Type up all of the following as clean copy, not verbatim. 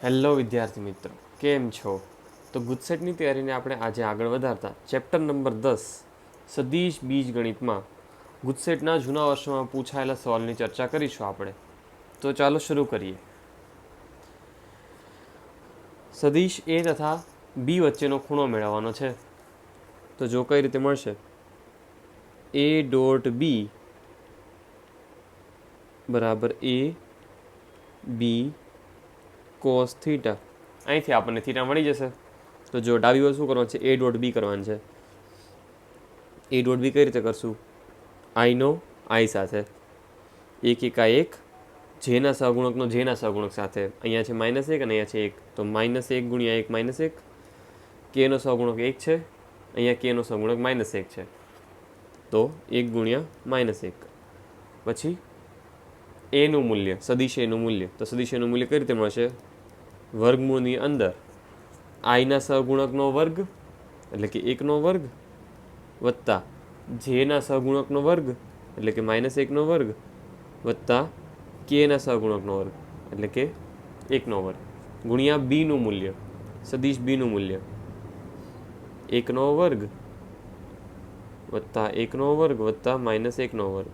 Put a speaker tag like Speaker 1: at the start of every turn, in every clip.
Speaker 1: Hello વિદ્યાર્થી મિત્રો, કેમ છો? તો ગુજસેટની તૈયારીને આપણે આજે આગળ વધારતા ચેપ્ટર નંબર 10 સદીશ બીજગણિતમાં ગુજસેટના જૂના વર્ષોમાં પૂછાયેલા સવાલની ચર્ચા કરીશું આપણે. તો ચાલો શરૂ કરીએ. સદીશ એ તથા બી વચ્ચેનો ખૂણો મેળવવાનો છે. તો જો કઈ રીતે મળશે, એ ડોટ બી બરાબર એ બી કોસ થીટા. અહીંથી આપણને થીટા મળી જશે. તો જો ડાબી બાજુ શું કરવાનું છે, એ ડોટ બી કરવાનું છે. એ ડોટ બી કઈ રીતે કરશું, આઈનો આઈ સાથે, એક એકા એક, જેના સહગુણકનો જેના સહગુણક સાથે. અહીંયા છે -1 અને અહીંયા છે 1, તો -1 ગુણ્યા 1 -1. કેનો સહગુણક 1 છે, અહીંયા કેનો સહગુણક -1 છે, તો 1 ગુણ્યા -1. પછી એનું મૂલ્ય, સદિશ એનું મૂલ્ય. તો સદિશ એનું મૂલ્ય કઈ રીતે મળશે, વર્ગમૂળની અંદર આઈના સહગુણકનો વર્ગ એટલે કે 1નો વર્ગ વત્તા જેના સહગુણકનો વર્ગ એટલે કે -1નો વર્ગ વત્તા કેના સહગુણકનો વર્ગ એટલે કે 1નો વર્ગ ગુણ્યા બીનું મૂલ્ય, સદિશ બીનું મૂલ્ય 1નો વર્ગ વત્તા 1નો વર્ગ વત્તા -1નો વર્ગ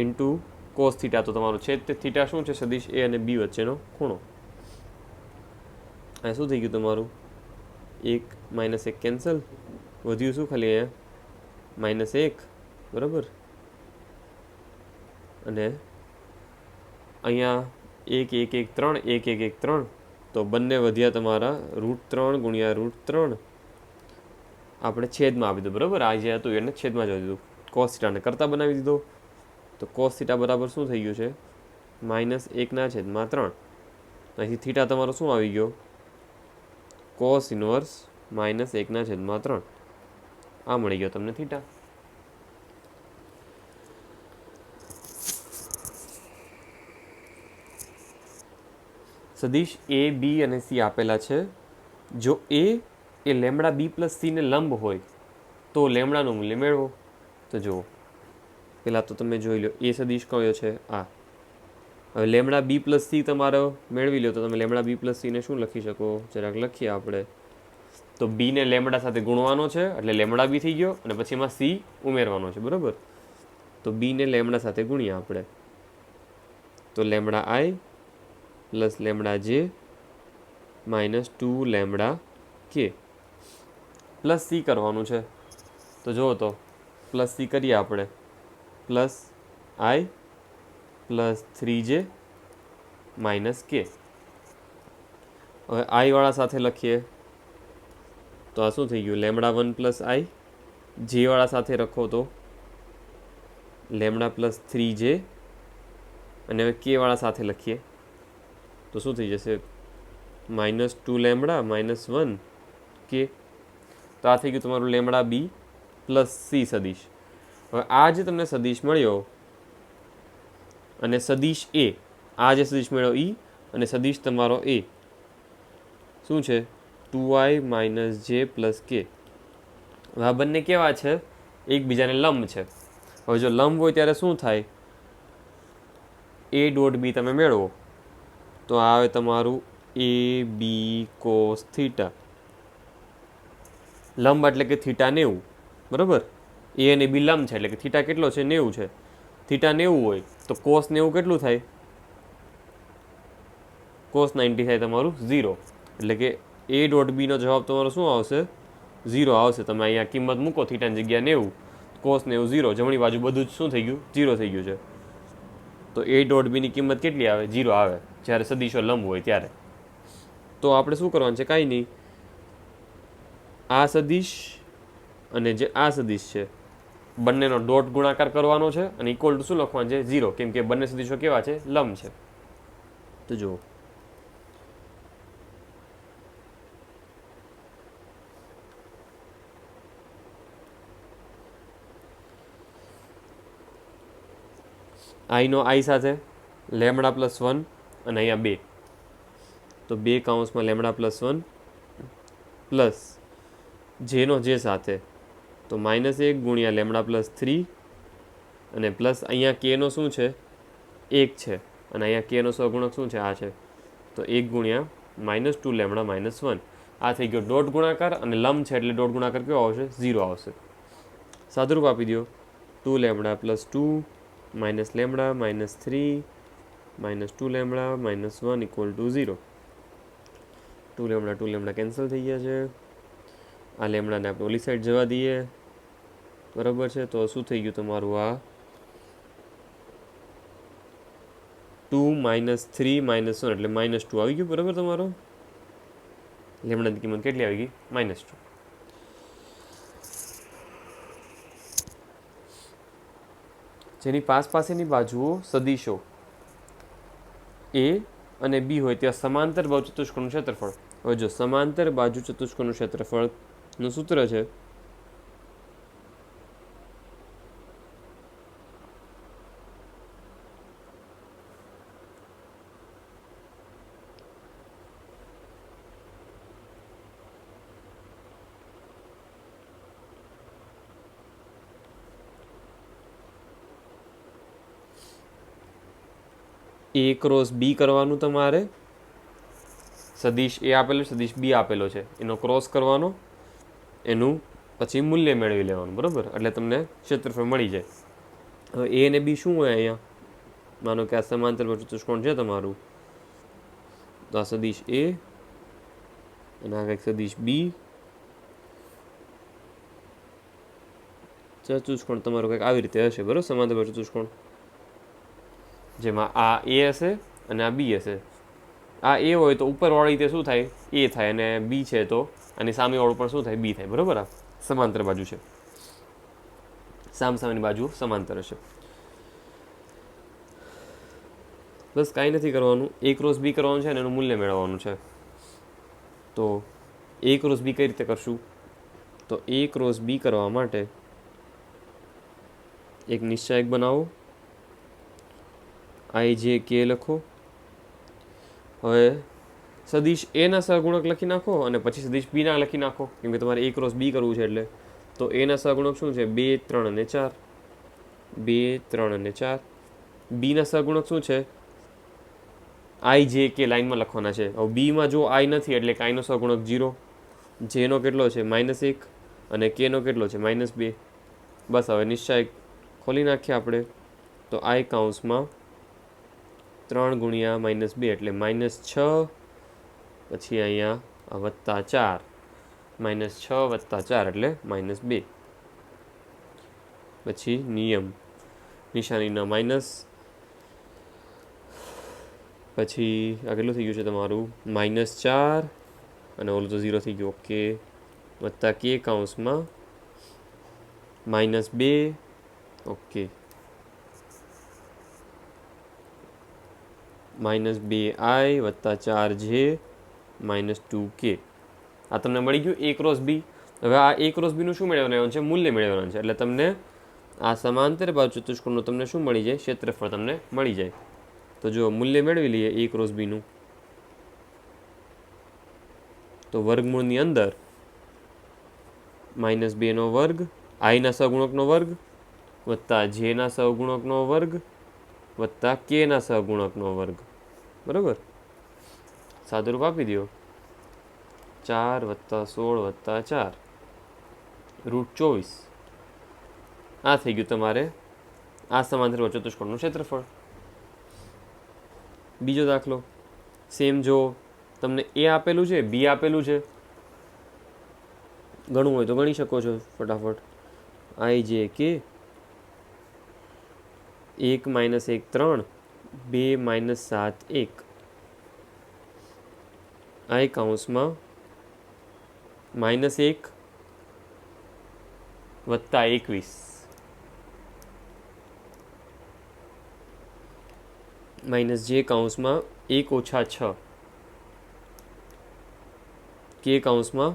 Speaker 1: ઇન્ટુ કોસ થીટા. તો તમારું છેદ થીટા શું છે, સદિશ એ અને બી વચ્ચેનો ખૂણો. આ શું થઈ ગયું તમારું, 1 -1 કેન્સલ, વધ્યું શું ખાલી અહીંયા -1, બરાબર. અને અહીંયા 1 1 1 3 1 1 1 3, તો બંને વધ્યા તમારા √3 ગુણ્યા √3. આપણે છેદમાં આપી દીધું, બરાબર. આ જે હતું એને છેદમાં જ દીધું, કોસ થીટાને કરતા બનાવી દીધો. તો કોસ થીટા બરાબર શું થઈ ગયું છે, -1/3. અહીંથી થીટા તમારો શું આવી ગયો, કોસ ઇનવર્સ -1/3. આ મળી ગયો તમને થીટા. સદિશ એ બી અને સી આપેલા છે. જો એ લેમડા બી પ્લસ સી ને લંબ હોય તો લેમડાનું મૂલ્ય મેળવો. તો જુઓ, પહેલાં તો તમે જોઈ લો એ સદિશ કયો છે, આ. હવે લેમડા બી પ્લસ સી તમારો મેળવી લો, તો તમે લેમડા બી પ્લસ સીને શું લખી શકો, જરાક લખીએ આપણે. તો બીને લેમડા સાથે ગુણવાનો છે એટલે લેમડા બી થઈ ગયો, અને પછી એમાં સી ઉમેરવાનો છે, બરાબર. તો બીને લેમડા સાથે ગુણ્યા આપણે, તો લેમડા આઈ પ્લસ લેમડા જે -2 લેમડા કે પ્લસ સી કરવાનું છે. તો જુઓ, તો પ્લસ સી કરીએ આપણે, પ્લસ આઈ પ્લસ 3j -k. હવે આઈવાળા સાથે લખીએ તો આ શું થઈ ગયું, લેમડા 1 પ્લસ આઈ. જેવાળા સાથે રખો તો લેમડા પ્લસ 3j. અને હવે કેવાળા સાથે લખીએ તો શું થઈ જશે, -2 લેમડા -1 કે. તો આ થઈ ગયું તમારું લેમડા બી પ્લસ સી સદિશ. હવે આ જે તમને સદિશ મળ્યો અને સદિશ એ, આ જે સદિશ મેળવ્યો ઈ, અને સદિશ તમારો એ શું છે, 2i - j પ્લસ કે. હવે આ બંને કેવા છે, એકબીજાને લંબ છે. હવે જો લંબ હોય ત્યારે શું થાય, એ ડોટ બી તમે મેળવો તો આ આવે તમારું એ બી કોસ થીટા. લંબ એટલે કે થીટા 90, બરાબર. એ અને બી લંબ છે એટલે કે થીટા કેટલો છે, 90 છે. થીટા 90 હોય તો કોસ 90 કેટલું થાય, કોસ 90 થાય તમારું 0. એટલે કે એ ડોટ બીનો જવાબ તમારો શું આવશે, 0 આવશે. તમે અહીંયા કિંમત મૂકો થીટાની જગ્યા 90, કોસ 90 0, જમણી બાજુ બધું જ શું થઈ ગયું, 0 થઈ ગયું છે. તો એ ડોટ બીની કિંમત કેટલી આવે, 0 આવે જ્યારે સદિશો લંબ હોય ત્યારે. તો આપણે શું કરવાનું છે, કાંઈ નહીં, આ સદિશ અને જે આ સદિશ છે બંનેનો ડોટ ગુણાકાર કરવાનો છે અને ઇક્વલ ટુ શું લખવાનું છે, 0, કેમ કે બંને સદિશો કેવા છે, લંબ છે. તો જુઓ, આઈનો આઈ સાથે લેમડા પ્લસ 1 અને અહીંયા 2, તો 2 કૌંસમાં લેમડા પ્લસ 1 પ્લસ જેનો જે સાથે તો -1 ગુણ્યા લેમડા પ્લસ 3 અને પ્લસ અહીંયા કેનો શું છે, 1 છે, અને અહીંયા કેનો સહગુણક શું છે, આ છે. તો 1 ગુણ્યા -2 લેમડા -1 આ થઈ ગયો ડોટ ગુણાકાર અને લંબ છે એટલે ડોટ ગુણાકાર કેવો આવશે 0 આવશે. સાદુરૂપ આપી દો 2 lambda +2 minus lambda -3 -2 lambda -1 = 0. 2 lambda cancel થઈ ગયા છે. આ લેમડાને આપણે ઓલી સાઈડ જવા દઈએ. બરાબર છે. તો શું થઈ ગયું તમારું આ 2 -3 -1 એટલે -2 આવી ગયું. બરાબર તમારો લેમડાની કિંમત કેટલી આવી ગઈ -2. જેની પાસેની બાજુઓ સદીશો એ અને બી હોય ત્યાં સમાંતર બાજુ ચતુષ્કોણનું ક્ષેત્રફળ. હવે જો સમાંતર બાજુ ચતુષ્કોણનું ક્ષેત્રફળનું સૂત્ર છે A ક્રોસ બી કરવાનું તમારે. સદીશ એ આપેલો સદીશ બી આપેલો છે એનો ક્રોસ કરવાનો, એનું પછી મૂલ્ય મેળવી લેવાનું. બરાબર, એટલે તમને ક્ષેત્રફળ મળી જાય. હવે એ અને બી શું હોય અહીંયા? માનો કે આ સમાંતર ચતુષ્કોણ છે તમારું, તો આ સદીશ એ અને આ કંઈક સદીશ બી. ચતુષ્કોણ તમારો કંઈક આવી રીતે હશે. બરાબર, સમાંતર ચતુષ્કોણ જેમાં આ એ હશે અને આ બી હશે. આ એ હોય તો ઉપરવાળી તે શું થાય? એ થાય. અને બી છે તો આની સામેવાળું પણ શું થાય? બી થાય. બરાબર, આ સમાંતર બાજુ છે. સામેની બાજુ સમાંતર હશે. બસ કાંઈ નથી કરવાનું. A ક્રોસ બી કરવાનું છે અને એનું મૂલ્ય મેળવવાનું છે. તો A ક્રોસ બી કઈ રીતે કરશું? તો A ક્રોસ બી કરવા માટે એક નિશ્ચાયક બનાવો. IJK લખો. હવે સદીશ એના સહગુણક લખી નાખો અને પછી સદીશ બીના લખી નાખો, કેમ કે તમારે A ક્રોસ બી કરવું છે. એટલે તો એના સહગુણક શું છે? 2, 3 અને 4. 2, 3 અને 4. બીના સહગુણક શું છે? IJK લાઈનમાં લખવાના છે. હવે બીમાં જો I નથી એટલે આઈનો સહગુણક 0, જેનો કેટલો છે -1 અને કેનો કેટલો છે -2. બસ હવે નિશ્ચય ખોલી નાખીએ આપણે. તો I કૌંસમાં 3 ગુણ્યા -2 એટલે -6, પછી અહીંયા +4, -6 + 4 એટલે -2. પછી નિયમ નિશાનીના માઇનસ, પછી આ કેટલું થઈ ગયું છે તમારું -4 અને ઓલું તો 0 થઈ ગયું. ઓકે, +K કૌંસમાં -2. Okay, -2I + 4J -2K. આ તમને મળી ગયું A ક્રોસ બી. હવે આ A ક્રોસ બીનું શું મેળવવાનું છે? મૂલ્ય મેળવવાનું છે. એટલે તમને આ સમાંતર બાજુ ચતુષ્કોણનું તમને શું મળી જાય? ક્ષેત્રફળ તમને મળી જાય. તો જો મૂલ્ય મેળવી લઈએ A ક્રોસ બીનું. તો વર્ગમૂળની અંદર -2નો વર્ગ, આઈના સહગુણકનો વર્ગ +Jના સહગુણકનો વર્ગ +Kના સહગુણકનો વર્ગ. બરાબર, સાદુરૂપ આપી દો 4 + 16 + 4 √24. આ થઈ ગયું તમારે આ સમાંતર ચતુષ્કોણનું ક્ષેત્રફળ. બીજો દાખલો સેમ. જો તમને A આપેલું છે, B આપેલું છે, ગણવું હોય તો ગણી શકો છો ફટાફટ. IJK 1 - 1 3, 2 - 7 1. I કૌંસમાં -1 + 21 -J કૌંસમાં 1 - 6, K કૌંસમાં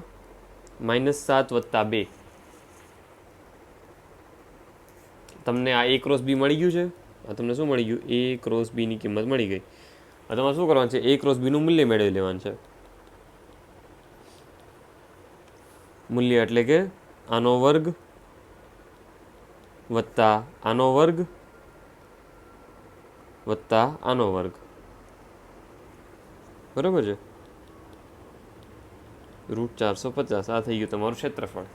Speaker 1: -7 + 2. તમને આ A ક્રોસ બી મળી ગયું છે. આ તમને શું મળી ગયું? A ક્રોસ બીની કિંમત મળી ગઈ. હવે તમારે શું કરવાનું છે? A ક્રોસ બીનું મૂલ્ય મેળવી લેવાનું છે. મૂલ્ય એટલે કે આનો વર્ગ વત્તા આનો વર્ગ વત્તા આનો વર્ગ. બરાબર છે, √450 આ થઈ ગયું તમારું ક્ષેત્રફળ.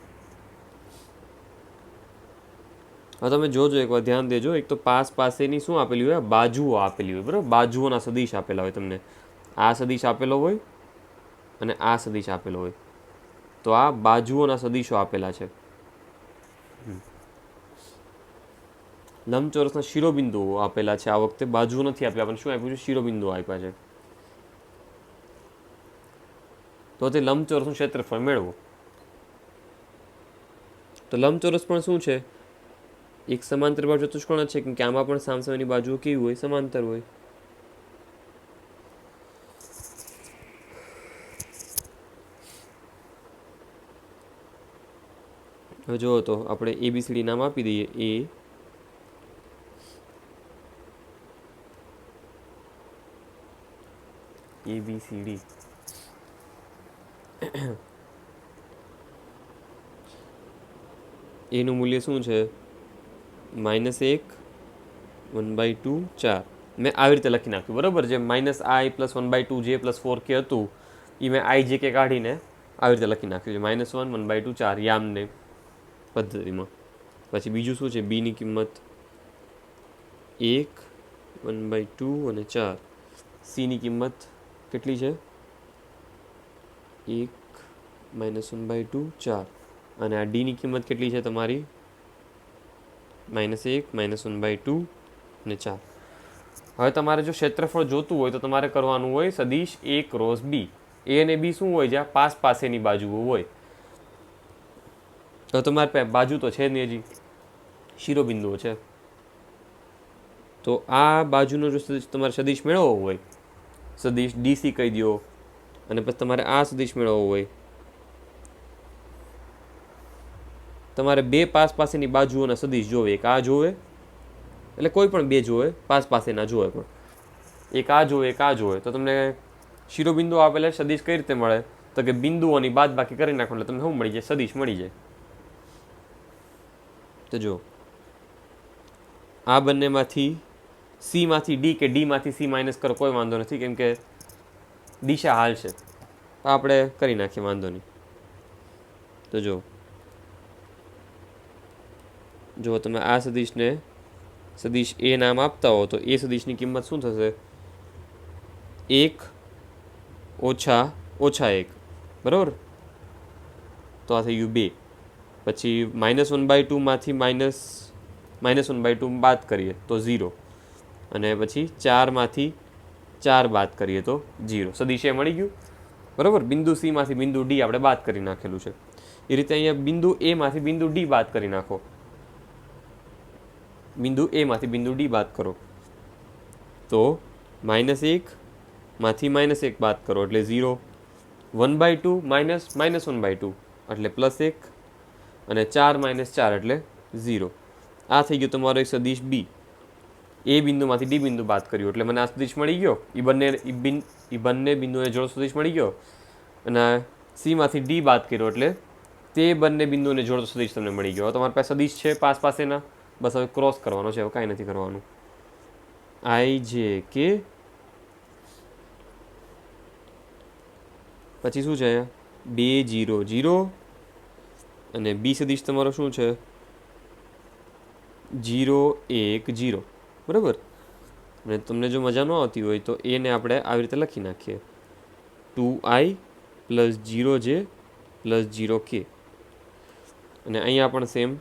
Speaker 1: હવે તમે જોજો એકવાર ધ્યાન દેજો, એક તો પાસેની શું આપેલી હોય, બાજુઓ આપેલી હોય, બરાબર, બાજુઓના સદિશ આપેલા હોય તમને. આ સદિશ આપેલો હોય અને આ સદિશ આપેલો હોય, તો આ બાજુઓના સદિશો આપેલા છે. લંબચોરસના શિરોબિંદુઓ આપેલા છે, આ વખતે બાજુઓ નથી આપેલા, પણ શું આપ્યું છે, શિરોબિંદુઓ આપ્યા છે. તો તે લંબચોરસનું ક્ષેત્રફળ મેળવો. તો લંબચોરસ પણ શું છે, એક સમાંતર બાજુ ચતુષ્કોણ છે, કેમ કે આમાં પણ સામસામેની બાજુઓ કેવી હોય, સમાંતર હોય. હવે જુઓ તો આપણે ABCD નામ આપી દઈએ. ABCD એનું મૂલ્ય શું છે, -1 1/2 4. મેં આવી રીતે લખી નાખ્યું, બરાબર, જે -i + 1/2 j + 4k હતું એ મેં i j k કાઢીને આવી રીતે લખી નાખ્યું છે, -1 1/2 4 યામને પદ્ધતિમાં. પછી બીજું શું છે, બીની કિંમત 1 1/2 અને 4. સીની કિંમત કેટલી છે, 1 -1/2 4. અને આ ડીની કિંમત કેટલી છે તમારી, -1 -1/2 અને 4. હવે તમારે જો ક્ષેત્રફળ જોતું હોય તો તમારે કરવાનું હોય સદિશ A × B. A અને B શું હોય, જ્યાં પાસેની બાજુઓ હોય. તો તમારે પાસે બાજુ તો છે નહીં, હજી શિરોબિંદુઓ છે. તો આ બાજુનો જો તમારે સદિશ મેળવવો હોય, સદિશ DC કહી દો, અને પછી તમારે આ સદિશ મેળવવો હોય, તમારે બે પાસેની બાજુઓના સદિશ જોવે. એક આ જોવે, એટલે કોઈ પણ બે જોવે, પાસેના જોવે, પણ એક આ જોવે, એક આ જોવે. તો તમને શિરોબિંદુ આપેલા સદિશ કઈ રીતે મળે, તો કે બિંદુઓની બાદબાકી કરી નાખો એટલે તમને શું મળી જાય, સદિશ મળી જાય. તો જો આ બંનેમાંથી C માંથી D કે D માંથી C માઇનસ કરો, કોઈ વાંધો નથી, કેમ કે દિશા હાલ છે, આપણે કરી નાખીએ, વાંધો નહીં. તો જો તમે આ સદિશને સદિશ A નામ આપતા હો, તો એ સદિશની કિંમત શું થશે, 1 ઓછા 1, બરાબર. તો આ થઈ ગયું 2. પછી -1/2 માંથી -1/2 બાદ કરીએ તો 0, અને પછી 4 માંથી 4 બાદ કરીએ તો 0. સદિશ એ મળી ગયું, બરાબર. બિંદુ C માંથી બિંદુ D આપણે બાદ કરી નાખેલું છે. એ રીતે અહીંયા બિંદુ A માંથી બિંદુ D બાદ કરી નાખો. બિંદુ A માંથી બિંદુ D બાદ કરો તો -1 માંથી -1 બાદ કરો એટલે 0. 1/2 -1/2 એટલે +1, અને 4 - 4 એટલે 0. આ થઈ ગયું તમારો એક સદિશ B. એ બિંદુમાંથી D બિંદુ બાદ કર્યું એટલે મને આ સદિશ મળી ગયો. એ બંને બિંદુને જોડો સદિશ મળી ગયો, અને C માંથી D બાદ કર્યો એટલે તે બંને બિંદુને જોડતો સદિશ તમને મળી ગયો. તમારી પાસે સદિશ છે પાસેના, બસ હવે ક્રોસ કરવાનો છે, હવે કાંઈ નથી કરવાનું. I J K પછી શું છે, 2 0 0, અને B સદિશ તમારો શું છે, 0 1 0, બરાબર. અને તમને જો મજા ન આવતી હોય તો એને આપણે આવી રીતે લખી નાખીએ, 2i + 0j + 0k. અને અહીંયા પણ સેમ,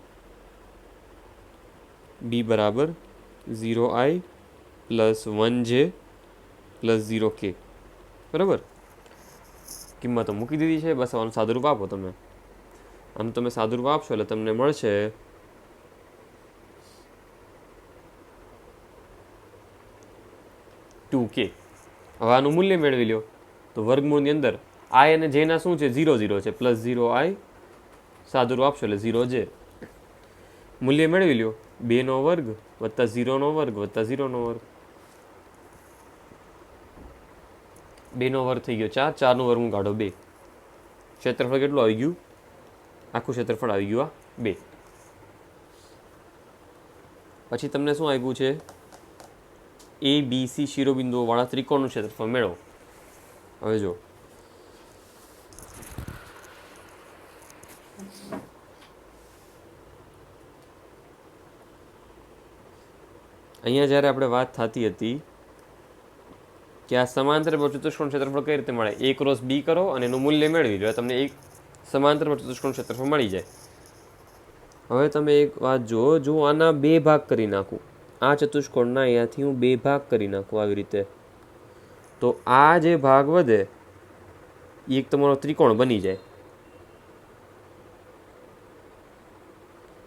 Speaker 1: B બરાબર 0i + 1j + 0k, બરાબર. કિંમતો મૂકી દીધી છે, બસ આનું સાદુરૂપ આપો તમે. આનું તમે સાદુરૂપ આપશો એટલે તમને મળશે 2k. હવે આનું મૂલ્ય મેળવી લો તો વર્ગમૂળની અંદર i અને j ના શું છે, 0 0 છે, +0i, સાદુરૂપ આપશો એટલે 0j. મૂલ્ય મેળવી લો, 2નો વર્ગ વત્તા 0નો વર્ગ વત્તા 0નો વર્ગ. 2નો વર્ગ થઈ ગયો 4, 4નો વર્ગ કાઢો 2. ક્ષેત્રફળ કેટલું આવી ગયું, આખું ક્ષેત્રફળ આવી ગયું આ 2. પછી તમને શું આપ્યું છે, ABC શિરોબિંદુઓ વાળા ત્રિકોણનું ક્ષેત્રફળ મેળવો. હવે જો અહીંયા જ્યારે આપણે વાત થતી હતી કે આ સમાંતર ચતુષ્કોણ ક્ષેત્રફળ કઈ રીતે મળે, a ક્રોસ b કરો અને એનું મૂલ્ય મેળવી લો, તમને એક સમાંતર ચતુષ્કોણ ક્ષેત્રફળ મળી જાય. હવે તમે એક વાત જુઓ, જો આના બે ભાગ કરી નાખું, આ ચતુષ્કોણના અહીંયાથી હું બે ભાગ કરી નાખું આવી રીતે, તો આ જે ભાગ વધે એ એક તમારો ત્રિકોણ બની જાય.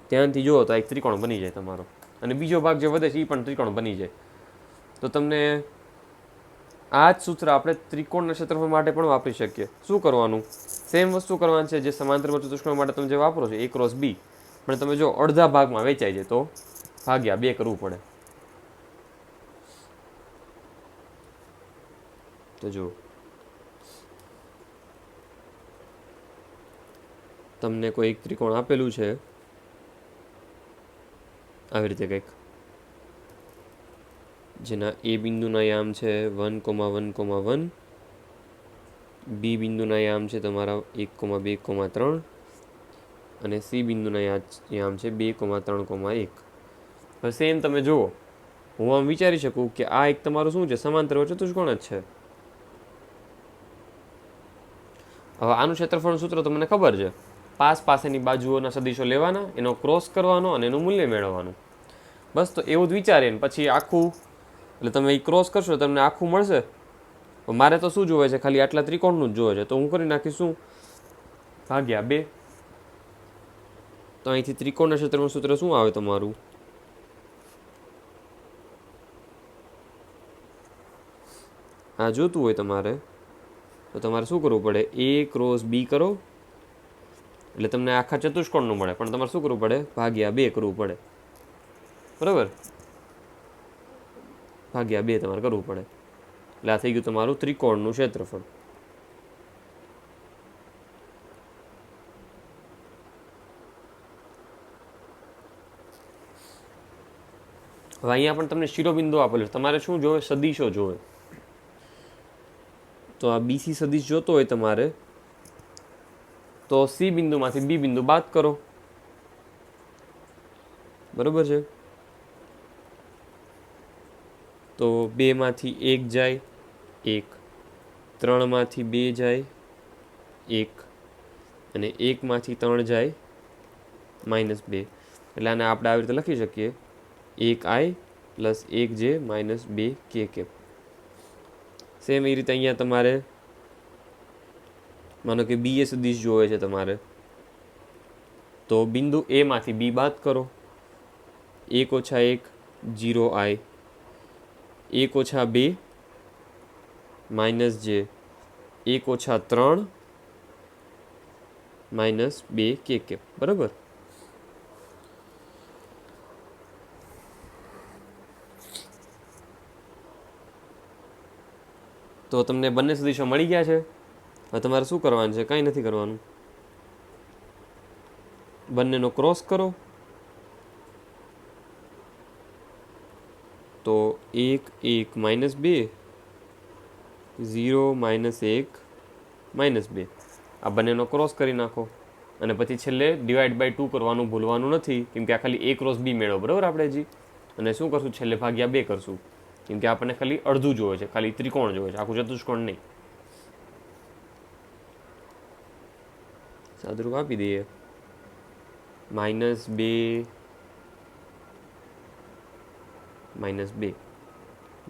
Speaker 1: ત્યાંથી જુઓ તો એક ત્રિકોણ બની જાય તમારો, અને બીજો ભાગ જે વધે છે એ પણ ત્રિકોણ બની જાય. તો તમને આ જ સૂત્ર આપણે ત્રિકોણના ક્ષેત્રફળ માટે પણ વાપરી શકીએ. શું કરવાનું? સેમ વસ્તુ કરવાની છે જે સમાંતર ચતુષ્કોણ માટે તમે જે વાપરો છો a ક્રોસ b, પણ તમે જો અડધા ભાગમાં વેચાઈ જાય તો ભાગ્યા 2 કરવું પડે. તો જો તમને કોઈ એક ત્રિકોણ આપેલું છે આવી રીતે કંઈક, જેના એ બિંદુના યામ છે 1,1,1, બી બિંદુના યામ છે તમારા 1,2,3 અને સી બિંદુના યામ છે 2,3,1. હવે સેમ તમે જુઓ, હું આમ વિચારી શકું કે આ એક તમારું શું છે, સમાંતર ચતુષ્કોણ જ છે. હવે આનું ક્ષેત્રફળનું સૂત્ર તમને ખબર છે, પાસેની બાજુઓના સદિશો લેવાના, એનો ક્રોસ કરવાનો અને એનું મૂલ્ય મેળવવાનું. બસ, તો એવું જ વિચારીને પછી આખું, એટલે તમે એ ક્રોસ કરશો તમને આખું મળશે. મારે તો શું જોવે છે, ખાલી આટલા ત્રિકોણનું જ જોવે છે, તો હું કરી નાખીશ શું, ભાગ્યા 2. તો અહીંથી ત્રિકોણના ક્ષેત્રફળનું સૂત્ર શું આવે તમારું, આ જોતું હોય તમારે તો તમારે શું કરવું પડે, a ક્રોસ b કરો એટલે તમને આખા ચતુષ્કોણનું મળે, પણ તમારે શું કરવું પડે, ભાગ્યા 2 કરવું પડે. બરાબર, ભાગ્યા 2 તમારે કરવું પડે. એટલે આ થઈ ગયું તમારું ત્રિકોણનું ક્ષેત્રફળ. હવે અહીંયા પણ તમને શિરોબિંદુ આપેલું છે, તમારે શું જોવે, સદિશો જોવે. તો આ બીસી સદિશ જોતો હોય તમારે તો સી બિંદુમાંથી બી બિંદુ બાદ કરો. બરોબર છે, તો 2માંથી 1 જાય 1, 3માંથી 2 જાય 1, અને 1માંથી 3 જાય -2. એટલે આને આપણે આવી રીતે લખી શકીએ, 1i plus 1j minus 2k. Same એ રીતે અહીંયા તમારે માનો કે બી એ સદિશ જોવે છે તમારે, તો બિંદુ એ માંથી બી બાદ કરો, 1 - 1 0i, 1 - 2 minus j, 1 - 3 minus 2k. બરાબર, તો તમને બંને સદિશો મળી ગયા છે. હવે તમારે શું કરવાનું છે, કાંઈ નથી કરવાનું, બંનેનો ક્રોસ કરો. તો 1 1 -2, 0 -1 -2, આ બંનેનો ક્રોસ કરી નાખો. અને પછી છેલ્લે ડિવાઈડ બાય 2 કરવાનું ભૂલવાનું નથી, કેમ કે આ ખાલી a ક્રોસ b મેળવો. બરાબર, આપણે હજી અને શું કરશું, છેલ્લે ભાગ્યા 2 કરશું, કેમ કે આપણને ખાલી અડધું જોવે છે, ખાલી ત્રિકોણ જોવે છે, આખું ચતુષ્કોણ નહીં. સાદુરૂપ આપી દઈએ, -2 -2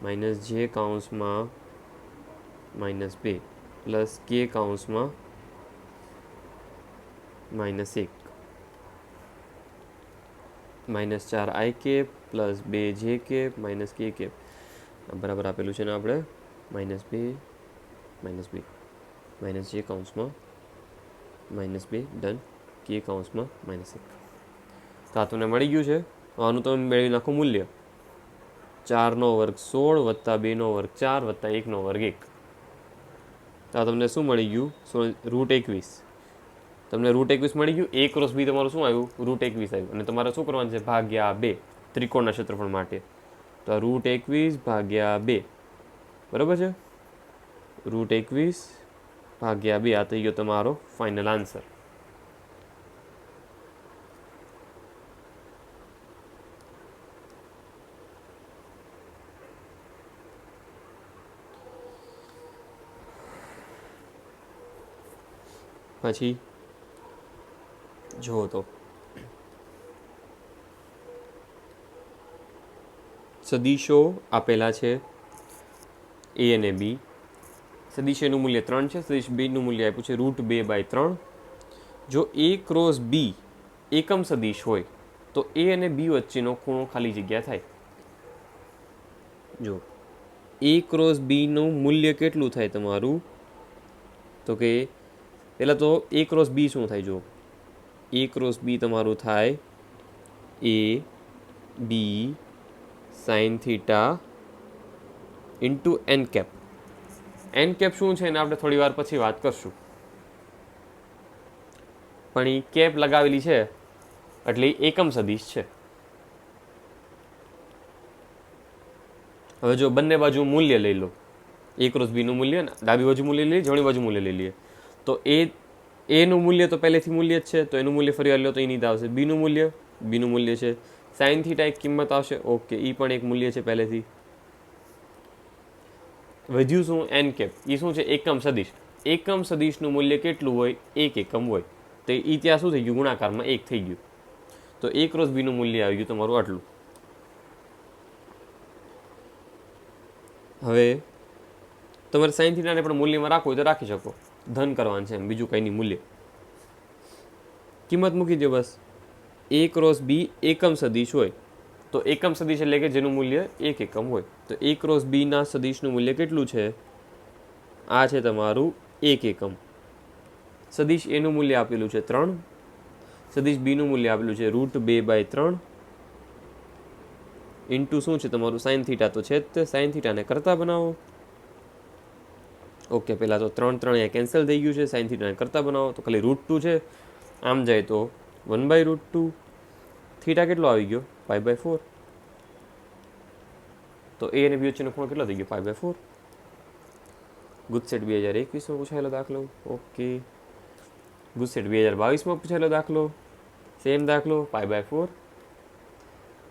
Speaker 1: માઇનસ j કૌંસમાં -2 પ્લસ k કૌંસમાં -1 -4i plus 2j minus k. બરાબર આપેલું છે ને આપણે, -2 માઇનસ j કૌંસમાં -2 ડન, k કૌંસમાં -1. તો આ તમને મળી ગયું છે. આનું તમે મેળવી નાખો મૂલ્ય, 4નો વર્ગ 16 વત્તા 2નો વર્ગ 4 વત્તા 1નો વર્ગ 1. તો આ તમને શું મળી ગયું, √21. તમને √21 મળી ગયું. a ક્રોસ b તમારું શું આવ્યું, √21 આવ્યું. અને તમારે શું કરવાનું છે, ભાગ્યા 2 ત્રિકોણના ક્ષેત્રફળ માટે. તો આ √21 ભાગ્યા 2. બરાબર છે, √21 ભાગ્યા 2 આ થઈ ગયો તમારો ફાઇનલ આન્સર. પછી જુઓ તો સદીશો આપેલા છે એ અને બી. સદીશ એનું મૂલ્ય 3 છે, સદીશ બીનું મૂલ્ય આપ્યું છે √2/3. જો એ ક્રોસ બી એકમ સદીશ હોય તો એ અને બી વચ્ચેનો ખૂણો ખાલી જગ્યા થાય. જો એ ક્રોસ બીનું મૂલ્ય કેટલું થાય તમારું, તો કે પહેલાં તો એ ક્રોસ બી શું થાય? જો એ ક્રોસ બી તમારું થાય A B sine theta into n cap. N cap શું છે એને આપણે થોડી વાર પછી વાત કરશું, પણ એ કેપ લગાવેલી છે એટલે એકમ સદીશ છે. હવે જો બંને બાજુ મૂલ્ય લઈ લો, એ ક્રોસ બીનું મૂલ્ય ને ડાબી બાજુ મૂલ્ય લઈએ, જમણી બાજુ મૂલ્ય લઈ લઈએ, તો એનું મૂલ્ય તો પહેલેથી મૂલ્ય જ છે, તો એનું મૂલ્ય ફરી વાર લો તો એ નીચે આવશે. બીનું મૂલ્ય છે, સાઇન થીટા એક કિંમત આવશે, ઓકે, એ પણ એક મૂલ્ય છે પહેલેથી. વધ્યું શું? N cap. એ શું છે? એકમ સદીશ. એકમ સદીશનું મૂલ્ય કેટલું હોય? 1 એકમ હોય, તો એ ત્યાં શું થઈ ગયું? ગુણાકારમાં 1 થઈ ગયું. તો એ ક્રોસ બીનું મૂલ્ય આવી ગયું તમારું આટલું. હવે તમારે સાઇન થીટાને પણ મૂલ્યમાં રાખવું હોય તો રાખી શકો, ધન કરવાનું છે એમ, બીજું કંઈ નહીં. મૂલ્ય કિંમત મૂકી દો બસ. એ ક્રોસ બી એકમ સદીશ હોય તો એકમ સદીશ એટલે કે જેનું મૂલ્ય 1 એકમ હોય, તો એ ક્રોસ બીના સદીશનું મૂલ્ય કેટલું છે? આ છે તમારું 1 એકમ. સદીશ એનું મૂલ્ય આપેલું છે 3, સદીશ બીનું મૂલ્ય આપેલું છે √2/3 ઇન્ટુ શું છે તમારું સાઇન થીટા તો છે જ તે. સાઇન થીટાને કરતા બનાવો. ઓકે, પહેલાં તો 3 અહીંયા કેન્સલ થઈ ગયું છે. સાઇન થીટાને કરતા બનાવો તો ખાલી √2 છે, આમ જાય તો 1/√2. થીટા કેટલો આવી ગયો? π/4. તો એ અને બી વચ્ચેનો ખૂણો કેટલો થઈ ગયો? π/4. ગુજસેટ 2021માં પૂછાયેલો દાખલો. ઓકે, ગુજસેટ 2022માં પૂછાયેલો દાખલો, સેમ દાખલો, π/4.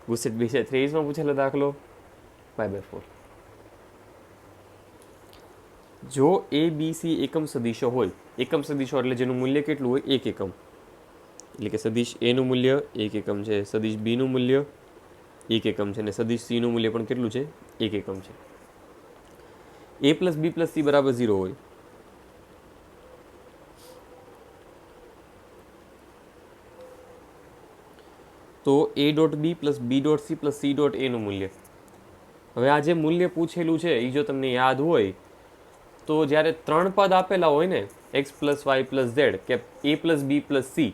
Speaker 1: ગુજસેટ 2023માં પૂછાયેલો દાખલો, π/4. જો એ બી સી એકમ સદીશો હોય, એકમ સદીશો એટલે જેનું મૂલ્ય કેટલું હોય? 1 એકમ. એટલે કે સદીશ એનું મૂલ્ય 1 એકમ છે, સદીશ બીનું મૂલ્ય 1 એકમ છે, અને સદીશ સીનું મૂલ્ય પણ કેટલું છે? 1 એકમ છે. a + b + c = 0 હોય તો a.b + b.c + c.a નું મૂલ્ય. હવે આ જે મૂલ્ય પૂછેલું છે એ જો તમને યાદ હોય તો જ્યારે 3 પદ આપેલા હોય ને, x + y + z, કે a + b + c,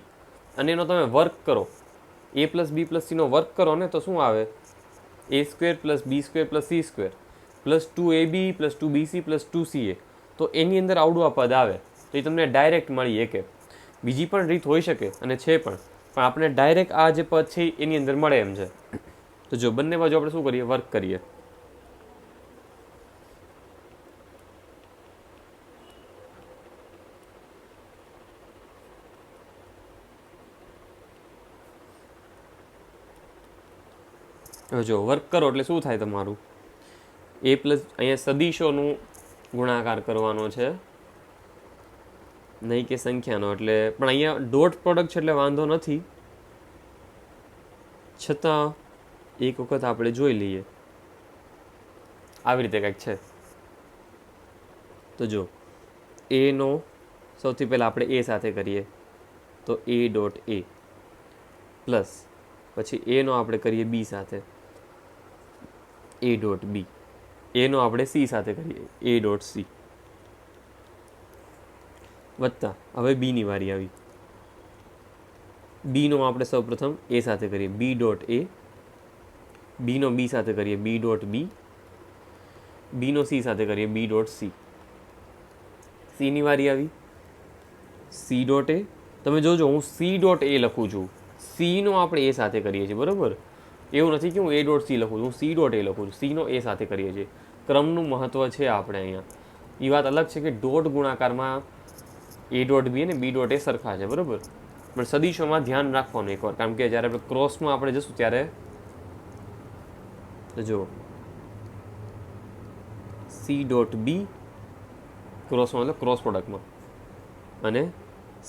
Speaker 1: અને એનો તમે વર્ક કરો, a + b + c no work કરો ને, તો શું આવે? a² + b² + c² + 2ab + 2bc + 2ca. તો એની અંદર આવડું આ પદ આવે તો એ તમને ડાયરેક્ટ મળી શકે. બીજી પણ રીત હોઈ શકે અને છે પણ આપણે ડાયરેક્ટ આ જે પદ છે એની અંદર મળે એમ છે. તો જો બંને બાજુ આપણે શું કરીએ? વર્ક કરીએ. હવે જો વર્ક કરો એટલે શું થાય તમારું? a પ્લસ અહીંયા સદીશોનું ગુણાકાર કરવાનો છે, નહીં કે સંખ્યાનો. એટલે પણ અહીંયા ડોટ પ્રોડક્ટ છે એટલે વાંધો નથી, છતાં એક વખત આપણે જોઈ લઈએ. આવી રીતે કંઈક છે. તો જો એનો સૌથી પહેલાં આપણે એ સાથે કરીએ તો a.a પ્લસ પછી એનો આપણે કરીએ બી સાથે a.b, એનો આપણે સી સાથે કરીએ a.c વત્તા હવે બીની વારી આવી. બીનો આપણે સૌપ્રથમ એ સાથે કરીએ b.a, બીનો બી સાથે કરીએ b.b, બીનો સી સાથે કરીએ b.c. સીની વારી આવી c.a. તમે જોજો હું c.a લખું છું, સીનો આપણે એ સાથે કરીએ છીએ, બરાબર? એવું નથી કે હું a.c લખું છું, હું c.a લખું છું, સીનો એ સાથે કરીએ છીએ. ક્રમનું મહત્વ છે આપણે અહીંયા. એ વાત અલગ છે કે ડોટ ગુણાકારમાં એ ડોટ બી અને બી ડોટ એ સરખા છે, બરાબર. પણ સદીશોમાં ધ્યાન રાખવાનું એકવાર, કારણ કે જ્યારે આપણે ક્રોસમાં આપણે જશું ત્યારે જો સી ડોટ બી ક્રોસમાં એટલે ક્રોસ પ્રોડક્ટમાં અને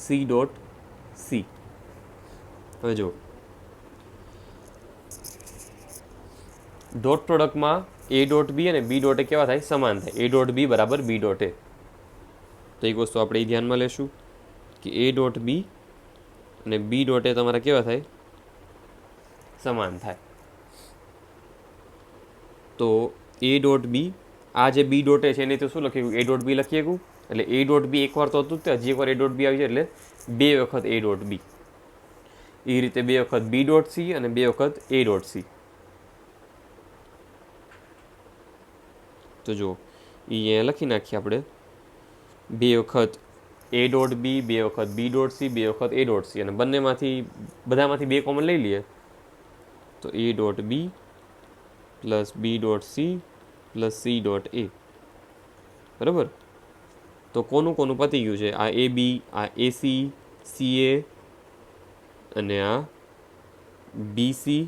Speaker 1: સી ડોટ સી. હવે જો ડોટ પ્રોડક્ટમાં એ ડોટ બી અને બી ડોટ એ કેવા થાય? સમાન થાય. એ ડોટ બી બરાબર બી ડોટ એ. તો એક વસ્તુ આપણે એ ધ્યાનમાં લેશું કે એ ડોટ બી અને બી ડોટ એ તમારા કેવા થાય? સમાન થાય. તો એ ડોટ બી, આ જે બી ડોટ એ છે એની તો શું લખ્યું? એ ડોટ બી લખીએ શકું. એટલે એ ડોટ બી એકવાર તો હતું જ, હજી એકવાર એ ડોટ બી આવી જાય એટલે 2 વખત એ ડોટ બી. એ રીતે 2 વખત બી ડોટ સી અને 2 વખત એ ડોટ સી. તો જો એ અહીંયા લખી નાખીએ આપણે 2 વખત એ ડોટ બી, 2 વખત બી ડોટ સી, 2 વખત એ ડોટ સી, અને બધામાંથી 2 કોમન લઈ લઈએ તો A dot B plus B dot C plus C dot A. બરાબર. તો કોનું કોનું પતી ગયું છે? આ એ બી, આ એસી, સી એ અને આ બીસી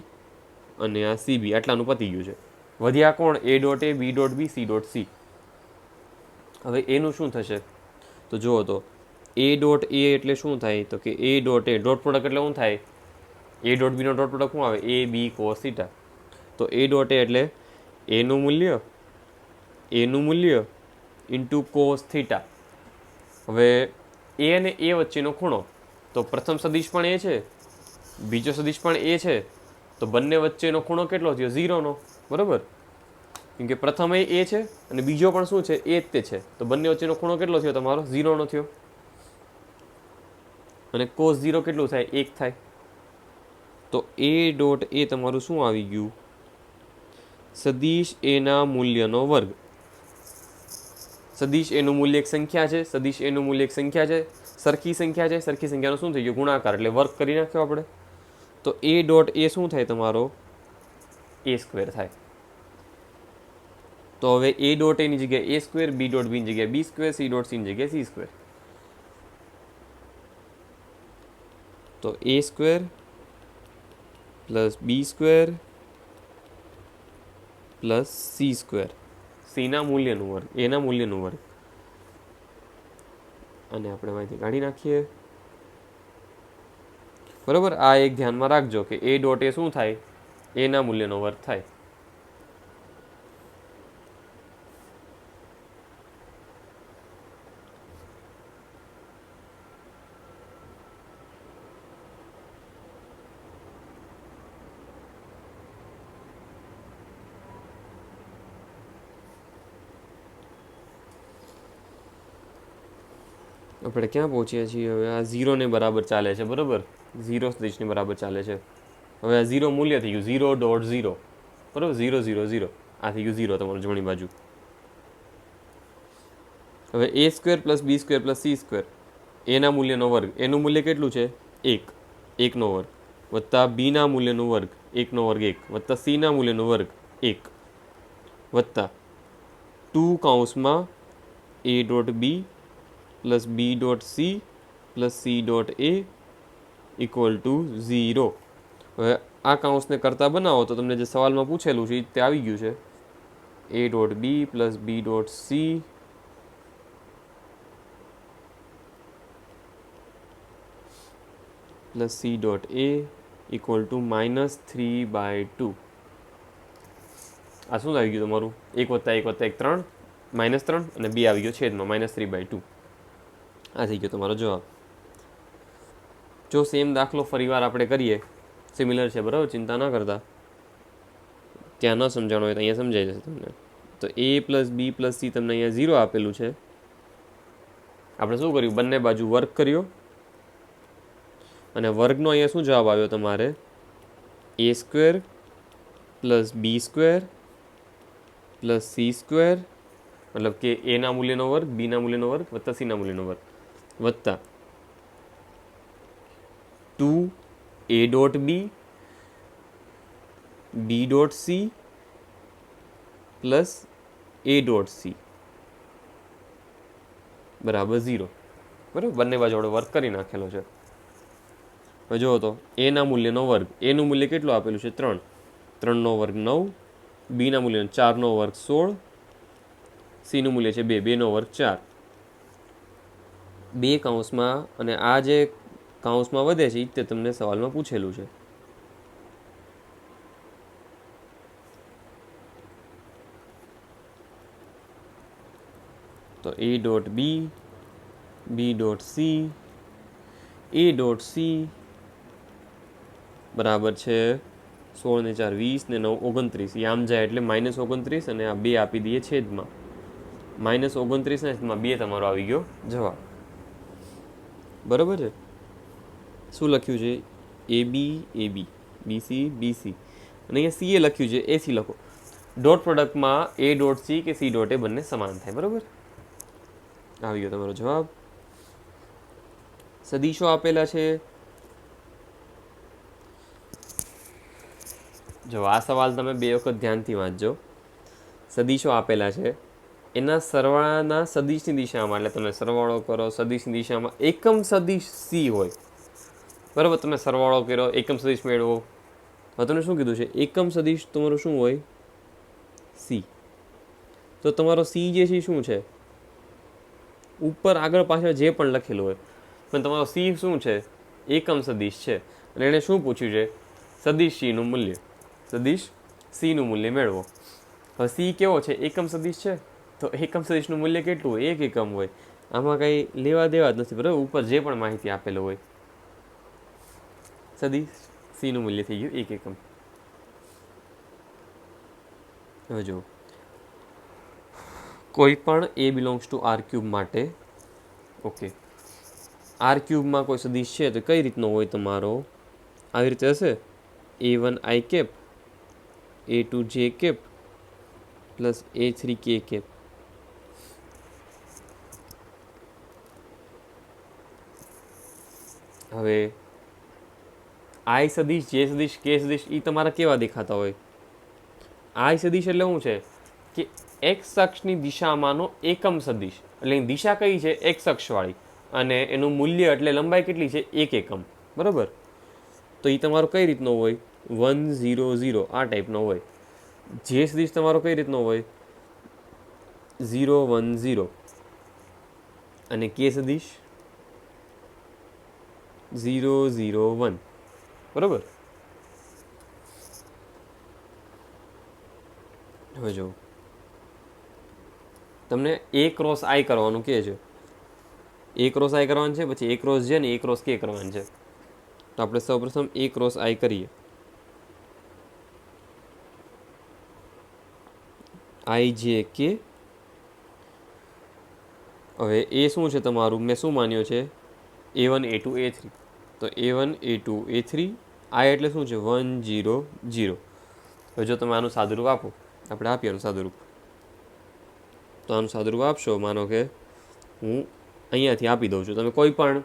Speaker 1: અને આ સીબી, આટલાનું પતી ગયું છે. વધ્યા કોણ? A dot A, B dot B, C dot C. હવે એનું શું થશે? તો જુઓ તો એ ડોટ એ એટલે શું થાય? તો કે એ ડોટ એ ડોટ પ્રોડક્ટ એટલે શું થાય? એ ડોટ બીનો ડોટ પ્રોડક્ટ શું આવે? એ બી કોસ થીટા. તો એ ડોટ એ એટલે એનું મૂલ્ય ઇન્ટુ કોસ થીટા. હવે એ અને એ વચ્ચેનો ખૂણો, તો પ્રથમ સદિશ પણ એ છે, બીજો સદિશ પણ એ છે, તો બંને વચ્ચેનો ખૂણો કેટલો થયો? 0નો. બરાબર. કેમ કે પ્રથમ એ છે અને બીજો પણ શું છે? એ જ તે છે. તો બંને વચ્ચેનો ખૂણો કેટલો થયો તમારો? 0નો થયો. અને કોસ 0 કેટલું થાય? 1 થાય. તો એ ડોટ એ તમારું શું આવી ગયું? સદિશ એના મૂલ્યનો વર્ગ. સદિશ એનું મૂલ્ય એક સંખ્યા છે, સદિશ એનું મૂલ્ય એક સંખ્યા છે, સરખી સંખ્યા છે, સરખી સંખ્યાનો શું થઈ ગયો? ગુણાકાર, એટલે વર્ગ કરી નાખ્યો આપણે. તો એ ડોટ એ શું થાય તમારો? એ સ્ક્વેર થાય. તો હવે એ ડોટ એની જગ્યાએ એ સ્ક્વેર, બી ડોટ બીની જગ્યાએ બી સ્ક્વેર, સી ડોટ સીની જગ્યાએ સી સ્ક્વેર. તો એ સ્ક્વેર પ્લસ બી સ્ક્વેર પ્લસ સી સ્ક્વેર, સીના મૂલ્યનું વર્ગ, એના મૂલ્યનું વર્ગ. અને આપણે અહીંથી કાઢી નાખીએ. બરાબર. આ એક ધ્યાનમાં રાખજો કે એ ડોટ એ શું થાય? એના મૂલ્યનો વર્ગ થાય. આપણે ક્યાં પહોંચ્યા છીએ હવે? આ 0ને બરાબર ચાલે છે. બરાબર. 0 સદિશની બરાબર ચાલે છે. હવે આ 0 મૂલ્ય થઈ ગયું 0.0. બરાબર. 0 0 0 આ થઈ ગયું 0 તમારું જમણી બાજુ. હવે એ સ્ક્વેર પ્લસ બી સ્ક્વેર પ્લસ સી સ્ક્વેર, એના મૂલ્યનો વર્ગ. એનું મૂલ્ય કેટલું છે? 1. 1નો વર્ગ વત્તા બીના મૂલ્યનો વર્ગ, 1નો વર્ગ 1 વત્તા સીના મૂલ્યનો વર્ગ 1 વત્તા 2 કૌંસમાં A dot B plus B dot C plus C dot A equal to 0. હવે આ કૌંસને કરતા બનાવો તો તમને જે સવાલમાં પૂછેલું છે તે આવી ગયું છે. A dot B plus B dot C plus C dot A equal to -3/2. આ શું આવી ગયું તમારું? 1 + 1 + 1 3, -3 અને બી આવી ગયો છેદમાં -3/2. આ થઈ ગયો તમારો જવાબ. જો સેમ દાખલો ફરીવાર આપણે કરીએ, સિમિલર છે બરાબર, ચિંતા ના કરતા. ત્યાં ન સમજાણો હોય તો અહીંયા સમજાઈ જશે તમને. તો એ પ્લસ બી પ્લસ સી તમને અહીંયા 0 આપેલું છે. આપણે શું કર્યું? બંને બાજુ વર્ગ કર્યો અને વર્ગનો અહીંયા શું જવાબ આવ્યો તમારે? એ સ્ક્વેર પ્લસ બી સ્ક્વેર પ્લસ સી સ્ક્વેર, મતલબ કે એના મૂલ્યનો વર્ગ, બીના મૂલ્યનો વર્ગ વત્તા સીના મૂલ્યનો વર્ગ વત્તા 2 A dot B B dot C plus A dot C. બરાબર 0. બરાબર, બંને બાજુ આપણે વર્ક કરી નાખેલો છે. હવે જુઓ તો એના મૂલ્યનો વર્ગ, એનું મૂલ્ય કેટલું આપેલું છે 3, 3નો વર્ગ 9, બીના મૂલ્યનો 4નો વર્ગ 16, સીનું મૂલ્ય છે 2, 2નો વર્ગ 4. 2 કૌંસમાં અને આ જે કૌંસમાં વધે છે એ તે તમને સવાલમાં પૂછેલું છે. તો A dot B, B dot C, A dot C બરાબર છે 16 ને 4 20 ને 9 29. એ આમ જાય એટલે -29 અને આ 2 આપી દઈએ છેદમાં. -29 ને છેદમાં 2 તમારો આવી ગયો જવાબ. બરાબર છે. શું લખ્યું છે? એ બી, એ બી, બીસી, બીસી, અને અહીંયા સીએ લખ્યું છે, એસી લખો. ડોટ પ્રોડક્ટમાં એ ડોટ સી કે સી ડોટ એ બંને સમાન થાય. બરાબર, આવી ગયો તમારો જવાબ. સદીશો આપેલા છે. જો આ સવાલ તમે 2 વખત ધ્યાનથી વાંચજો. સદીશો આપેલા છે, એના સરવાળાના સદીશની દિશામાં, એટલે તમે સરવાળો કરો સદીશની દિશામાં એકમ સદીશ સી હોય. બરાબર, તમે સરવાળો કર્યો એકમ સદીશ મેળવો. હવે તમને શું કીધું છે? એકમ સદીશ તમારો શું હોય? સી. તો તમારો સી જે છે શું છે? ઉપર આગળ પાછળ જે પણ લખેલું હોય, પણ તમારો સી શું છે? એકમ સદીશ છે. અને એણે શું પૂછ્યું છે? સદીશ સીનું મૂલ્ય. સદીશ સીનું મૂલ્ય મેળવો. હવે સી કેવો છે? એકમ સદીશ છે. તો એકમ સદીશનું મૂલ્ય કેટલું હોય? 1 એકમ હોય. આમાં કંઈ લેવા દેવા જ નથી. બરાબર, ઉપર જે પણ માહિતી આપેલું હોય. સદીશ સીનું મૂલ્ય થઈ ગયું 1 એકમ. હવે જુઓ, કોઈ પણ એ બિલોંગ્સ ટુ આર ક્યુબ માટે, ઓકે, આર ક્યુબમાં કોઈ સદીશ છે તો કઈ રીતનો હોય તમારો? આવી રીતે હશે, A1 I cap, A2 J cap plus A3 K cap. હવે આઈ સદીશ, જે સદીશ, કે સદીશ એ તમારા કેવા દેખાતા હોય? આઈ સદીશ એટલે શું છે? કે એક્સ અક્ષની દિશામાંનો એકમ સદીશ. એટલે દિશા કઈ છે? એક્સ અક્ષવાળી. અને એનું મૂલ્ય એટલે લંબાઈ કેટલી છે? 1 એકમ. બરાબર, તો એ તમારો કઈ રીતનો હોય? 1 0 0 આ ટાઈપનો હોય. જે સદીશ તમારો કઈ રીતનો હોય? 0 1 0. અને કે સદીશ 0 0 1. બરાબર. હવે જો તમને એ ક્રોસ આઈ કરવાનું કહે છે. એ ક્રોસ આઈ કરવાનું છે, પછી એ ક્રોસ જે ને એ ક્રોસ કે કરવાનું છે. તો આપણે સૌપ્રથમ એ ક્રોસ આઈ કરીએ. આઈ જે કે. હવે એ શું છે તમારું? મેં શું માન્યો છે? A1 A2 A3. તો A1 A2 A3. આઈ એટલે શું છે? 1 0 0. હવે જો તમે આનું સાદુરૂપ આપો, આપણે આપીએ આનું સાદુરૂપ. તો આનું સાદુરૂપ આપશો, માનો કે હું અહીંયાથી આપી દઉં છું. તમે કોઈ પણ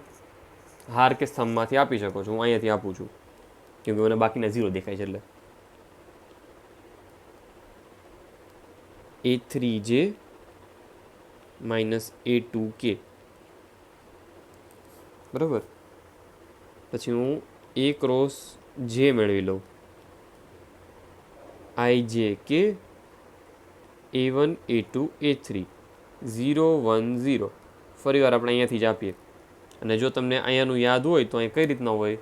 Speaker 1: હાર કે સ્તંભમાંથી આપી શકો છો. હું અહીંયાથી આપું છું કેમ કે મને બાકીના 0 દેખાય છે. એટલે A3J માઇનસ A2K. બરાબર, પછી હું એ ક્રોસ જે મેળવી લઉં. IJK A1 A2 A3 0 1 0. ફરી વાર આપણે અહીંયાથી જ આપીએ. અને જો તમને અહીંયાનું યાદ હોય તો અહીં કઈ રીતના હોય?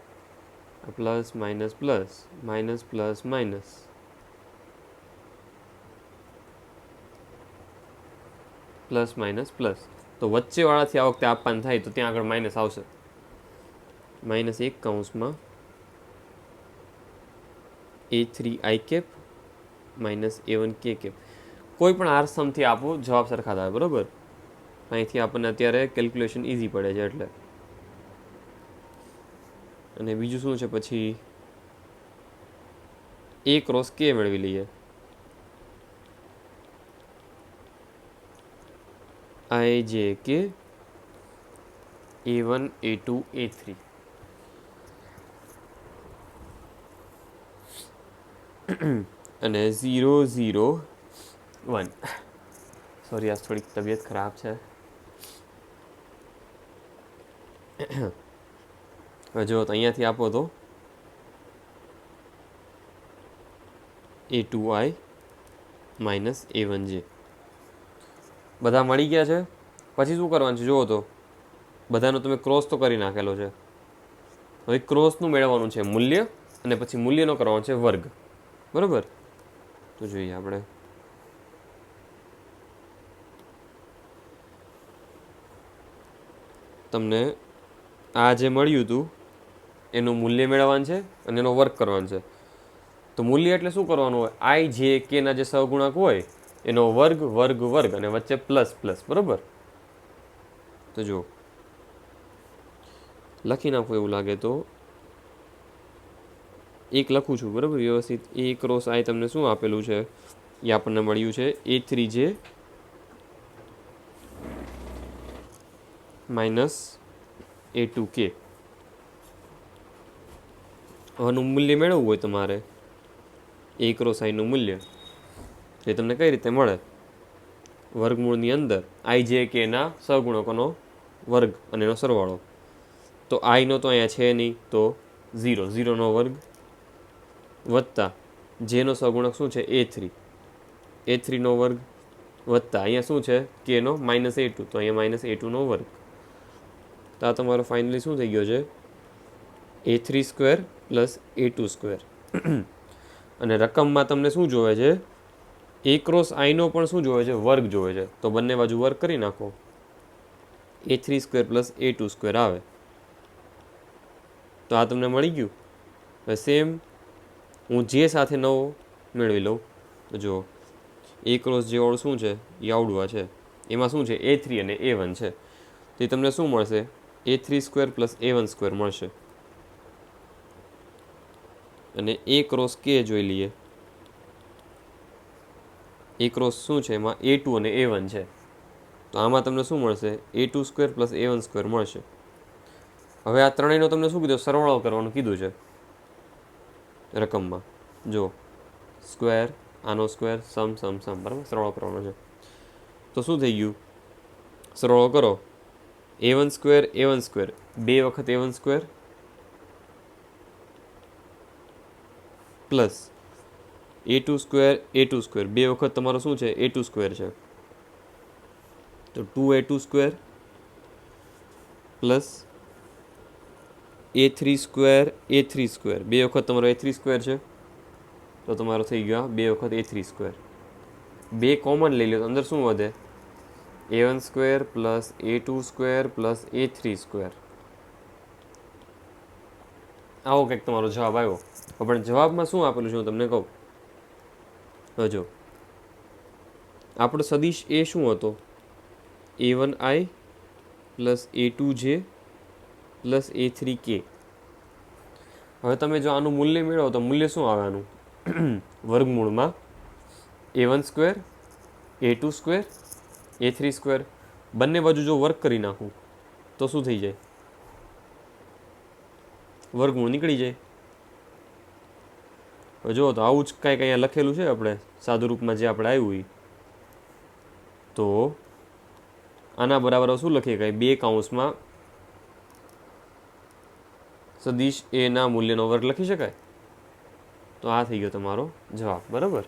Speaker 1: Plus minus plus, minus plus minus, plus minus plus. તો વચ્ચેવાળાથી આ વખતે આપવાનું થાય તો ત્યાં આગળ માઇનસ આવશે. -1 કૌંસમાં A3 I cap minus A1 K cap. કોઈ પણ આર સ્તંભથી આપો, જવાબ સરખા થાય. બરાબર, અહીંથી આપણને અત્યારે કેલ્ક્યુલેશન ઇઝી પડે છે એટલે. અને બીજું શું છે? પછી એ ક્રોસ કે મેળવી લઈએ. IJK A1 A2 A3. અને 0 0 1. સોરી, આજ થોડીક તબિયત ખરાબ છે. હવે જો તો અહીંયાથી આપો તો a2i માઇનસ a1j બધા મળી ગયા છે. પછી શું કરવાનું છે જુઓ તો બધાનો તમે ક્રોસ તો કરી નાખેલો છે. હવે ક્રોસનું મેળવવાનું છે મૂલ્ય અને પછી મૂલ્યનો કરવાનો છે વર્ગ. બરાબર, તો જોઈએ આપણે તમને આ જે મળ્યું હતું એનું મૂલ્ય મેળવવાનું છે અને એનો વર્ગ કરવાનો છે. તો મૂલ્ય એટલે શું કરવાનું હોય, આઈ જે કેના જે સહગુણક હોય એનો વર્ગ વર્ગ વર્ગ અને વચ્ચે પ્લસ પ્લસ. બરાબર, તો જો લખી નાખો એવું લાગે તો એક લખું છું. બરાબર, વ્યવસ્થિત એ ક્રોસ આઈ તમને શું આપેલું છે એ આપણને મળ્યું છે a3j માઇનસ a2k. આનું મૂલ્ય મેળવવું હોય તમારે એ ક્રોસ આઈનું મૂલ્ય એ તમને કઈ રીતે મળે, વર્ગમૂળની અંદર આઈ જે કેના સહગુણકોનો વર્ગ અને એનો સરવાળો. તો આઈનો તો અહીંયા છે નહીં તો 0, 0નો વર્ગ વત્તા જેનો સહગુણક શું છે a3નો વર્ગ વત્તા અહીંયા શું છે કેનો માઇનસ a2 તો અહીંયા માઇનસ a2નો વર્ગ. તો આ તમારો ફાઇનલી શું થઈ ગયો છે a3² પ્લસ a2². અને રકમમાં તમને શું જોવે છે, એ ક્રોસ આઈનો પણ શું જોવે છે, વર્ગ જોવે છે. તો બંને બાજુ વર્ગ કરી નાખો, a3² પ્લસ a2² આવે. તો આ તમને મળી ગયું. હવે સેમ હું જે સાથે નવો મેળવી લઉં તો જો એ ક્રોસ જે વાળું શું છે એ આવડવા છે, એમાં શું છે a3 અને a1 છે. તો એ તમને શું મળશે a3² પ્લસ a1² મળશે. અને એ ક્રોસ કે જોઈ લઈએ, એ ક્રોસ શું છે એમાં a2 અને a1 છે. તો આમાં તમને શું મળશે a2² પ્લસ a1² મળશે. હવે આ ત્રણેયનો તમને શું કીધું, સરવાળો કરવાનું કીધું છે રકમમાં. જો સ્ક્વેર આનો સ્ક્વેર સમ સમ સમ, બરાબર, સરવાળો કરવાનો છે. તો શું થઈ ગયું, સરવાળો કરો a1² બે વખત a1² પ્લસ a2² બે વખત તમારો શું છે a2² છે. તો 2a2² પ્લસ a3² બે વખત તમારો a3² છે. તો તમારો થઈ ગયો બે વખત a3². બે કોમન લઈ લો તો અંદર શું વધે a1² plus a2² plus a3². આવો કંઈક તમારો જવાબ આવ્યો. પણ જવાબમાં શું આપેલું છે હું તમને કહું. જો આપણો સદિશ એ શું હતો a1i plus a2j plus a3k. હવે તમે જો આનું મૂલ્ય મેળવો તો મૂલ્ય શું આવે આનું વર્ગમૂળમાં a1² a2² a3² બંને બાજુ જો વર્ગ કરી નાખું તો શું થઈ જાય, વર્ગમૂળ નીકળી જાય. હવે જુઓ તો આવું જ કાંઈક અહીંયા લખેલું છે આપણે સાદુ રૂપમાં જે આપણે આવ્યું. તો આના બરાબર શું લખીએ કાંઈ બે કૌંસમાં સદિશ એના મૂલ્યનો વર્ગ લખી શકાય. તો આ થઈ ગયો તમારો જવાબ. બરાબર,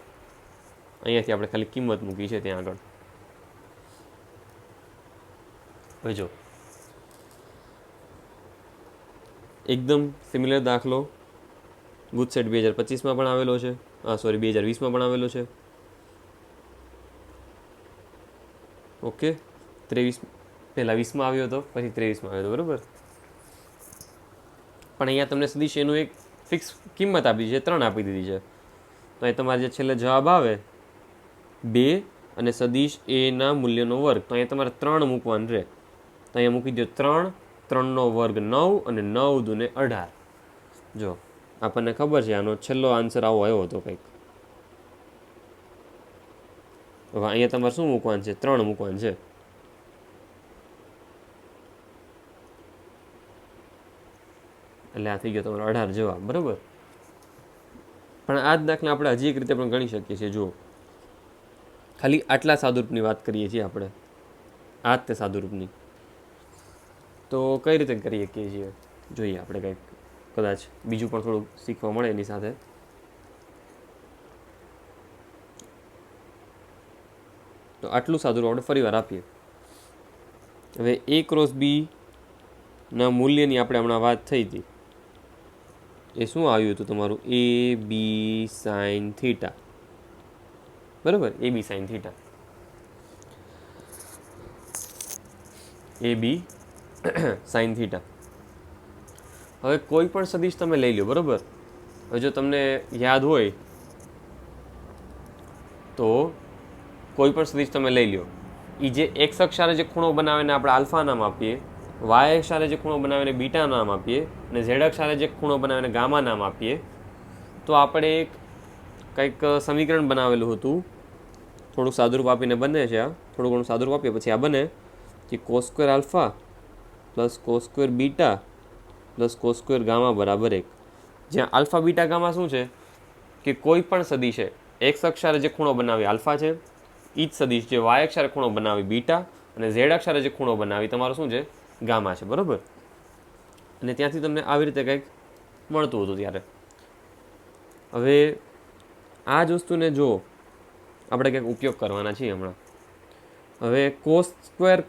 Speaker 1: અહીંયાથી આપણે ખાલી કિંમત મૂકી છે ત્યાં આગળ. હવે જો એકદમ સિમિલર દાખલો ગુજસેટ 2025માં પણ આવેલો છે, 2020માં પણ આવેલો છે. ઓકે, 23 પહેલાં 20માં આવ્યો હતો, પછી 23માં આવ્યો હતો. બરાબર, પણ અહીંયા તમને સદિશ એનું એક ફિક્સ કિંમત આપી છે, 3 આપી દીધી છે. તો અહીં તમારે જે છેલ્લે જવાબ આવે 2 અને સદિશ એના મૂલ્યનો વર્ગ, તો અહીંયા તમારે 3 મૂકવાનું રહે. તો અહીંયા મૂકી દો 3, 3નો વર્ગ 9 અને 9 દુને 18. જો આપણને ખબર છે આનો છેલ્લો આન્સર આવો આવ્યો હતો કંઈક. હવે અહીંયા તમારે શું મૂકવાનું છે, 3 મૂકવાનું છે. એટલે આ થઈ ગયો તમારો 18 જવાબ. બરાબર, પણ આ જ દાખલા આપણે હજી એક રીતે પણ ગણી શકીએ છીએ. જુઓ, ખાલી આટલા સાદુરૂપની વાત કરીએ છીએ આપણે, આ જ તે સાદુરૂપની. તો કઈ રીતે કરી શકીએ છીએ જોઈએ આપણે, કંઈક કદાચ બીજું પણ થોડુંક શીખવા મળે એની સાથે. તો આટલું સાદું આપણે ફરી વાર આપીએ. હવે A ક્રોસ B ના મૂલ્યની આપણે હમણાં વાત થઈ હતી. એ શું આવ્યું હતું તમારું? A B sine theta. બરાબર, A B sine theta. A B sine theta. હવે કોઈ પણ સદિશ તમે લઈ લો, બરાબર. હવે જો તમને યાદ હોય તો કોઈ પણ સદિશ તમે લઈ લો, એ જે એક્સ અક્ષ સાથે જે ખૂણો બનાવીને આપણે આલ્ફા નામ આપીએ, વાય અક્ષ સાથે જે ખૂણો બનાવીને બીટા નામ આપીએ, અને ઝેડ અક્ષ સાથે જે ખૂણો બનાવીને ગામા નામ આપીએ, તો આપણે એક કંઈક સમીકરણ બનાવેલું હતું. થોડુંક સાદુરૂપ આપીને બને છે આ, થોડું ઘણું સાદુરૂપ આપીએ પછી આ બને કે cos square alpha plus cos square beta plus cos square gamma બરાબર 1. જ્યાં આલ્ફા બીટા ગામા શું છે કે કોઈ પણ સદિશ છે એક્સ અક્ષારે જે ખૂણો બનાવી આલ્ફા છે, એ જ સદિશ જે વાય અક્ષારે ખૂણો બનાવી બીટા, અને ઝેડ અક્ષારે જે ખૂણો બનાવી તમારો શું છે? ગામા છે, બરાબર. અને ત્યાંથી તમને આવી રીતે કંઈક મળતું હતું ત્યારે. હવે આ જ વસ્તુને જો આપણે કંઈક ઉપયોગ કરવાના છીએ હમણાં. હવે કોસ સ્ક્વેર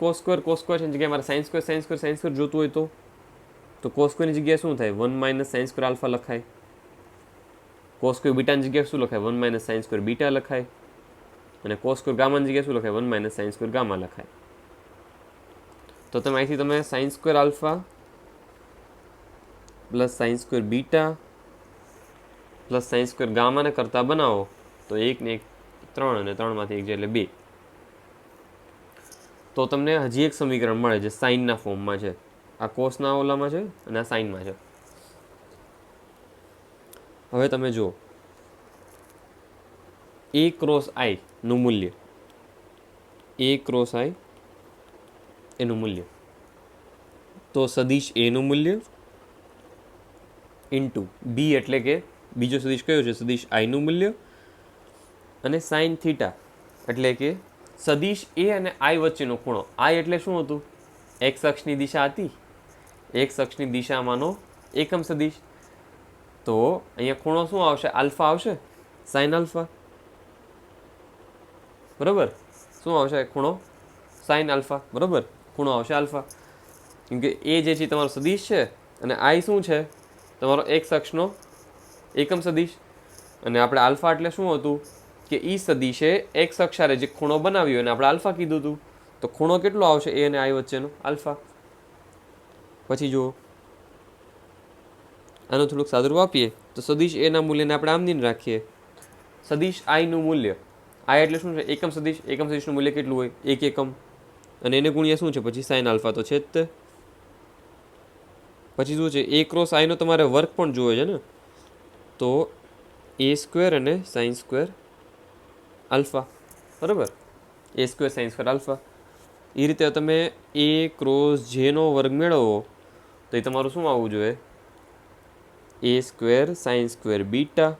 Speaker 1: છે જગ્યાએ મારે સાઇન સ્ક્વેર જોતું હોય તો કોસ સ્ક્વેરની જગ્યાએ શું થાય? 1 માઇનસ સાઇન સ્ક્વેર આલ્ફા લખાય. કોસ સ્ક્વેર બીટાની જગ્યાએ શું લખાય? 1 માઇનસ સાઇન સ્ક્વેર બીટા લખાય. અને કોસ સ્ક્વેર ગામાની જગ્યાએ શું લખાય? 1 માઇનસ સાઇન સ્ક્વેર ગામા લખાય. તો તમે અહીંથી તમે sine square alpha plus sine square beta plus sine square ગામાને કરતા બનાવો તો 1 ને 1 3 અને 3માંથી 1 એટલે 2. તો તમને હજી એક સમીકરણ મળે જે સાઇનના ફોર્મમાં છે. આ કોસના ઓલામાં છે અને આ સાઇનમાં છે. હવે તમે જુઓ A ક્રોસ I નું મૂલ્ય, A ક્રોસ I એનું મૂલ્ય, તો સદિશ A નું મૂલ્ય ઇન્ટુ B એટલે કે બીજો સદિશ કયો છે? સદિશ I નું મૂલ્ય, અને સાઇન થીટા એટલે કે સદિશ A અને I વચ્ચેનો ખૂણો. I એટલે શું હતું? એક્સ અક્ષની દિશા હતી, એક્સ અક્ષની દિશામાંનો એકમ સદિશ. તો અહીંયા ખૂણો શું આવશે? આલ્ફા આવશે, સાઇન આલ્ફા, બરાબર. શું આવશે? ખૂણો સાઇન આલ્ફા, બરાબર. ખૂણો આવશે આલ્ફા, કેમ કે એ જે છે તમારો સદિશ છે અને I શું છે? તમારો એક્સ અક્ષનો એકમ સદિશ. અને આપણે આલ્ફા એટલે શું હતું કે ઈ સદિશે એક્સ અક્ષારે જે ખૂણો બનાવ્યો એને આપણે આલ્ફા કીધું હતું. તો ખૂણો કેટલો આવશે એ અને I વચ્ચેનો? આલ્ફા. પછી જુઓ આનું થોડુંક સાદુરૂપ આપીએ તો સદિશ A ના મૂલ્યને આપણે આમ દીને રાખીએ. સદિશ I નું મૂલ્ય, I એટલે શું છે? એકમ સદિશ. એકમ સદિશનું મૂલ્ય કેટલું હોય? 1 એકમ. અને એને ગુણ્યા શું છે? પછી સાઇન આલ્ફા તો છે જ તે. પછી શું છે? A ક્રોસ I નો તમારે વર્ક પણ જોવે છે ને, તો A સ્ક્વેર અને સાઇન સ્ક્વેર આલ્ફા, બરાબર. A square sine square alpha. એ રીતે તમે A ક્રોસ જેનો વર્ગ મેળવો તો એ તમારું શું આવવું જોઈએ? A square sine square beta,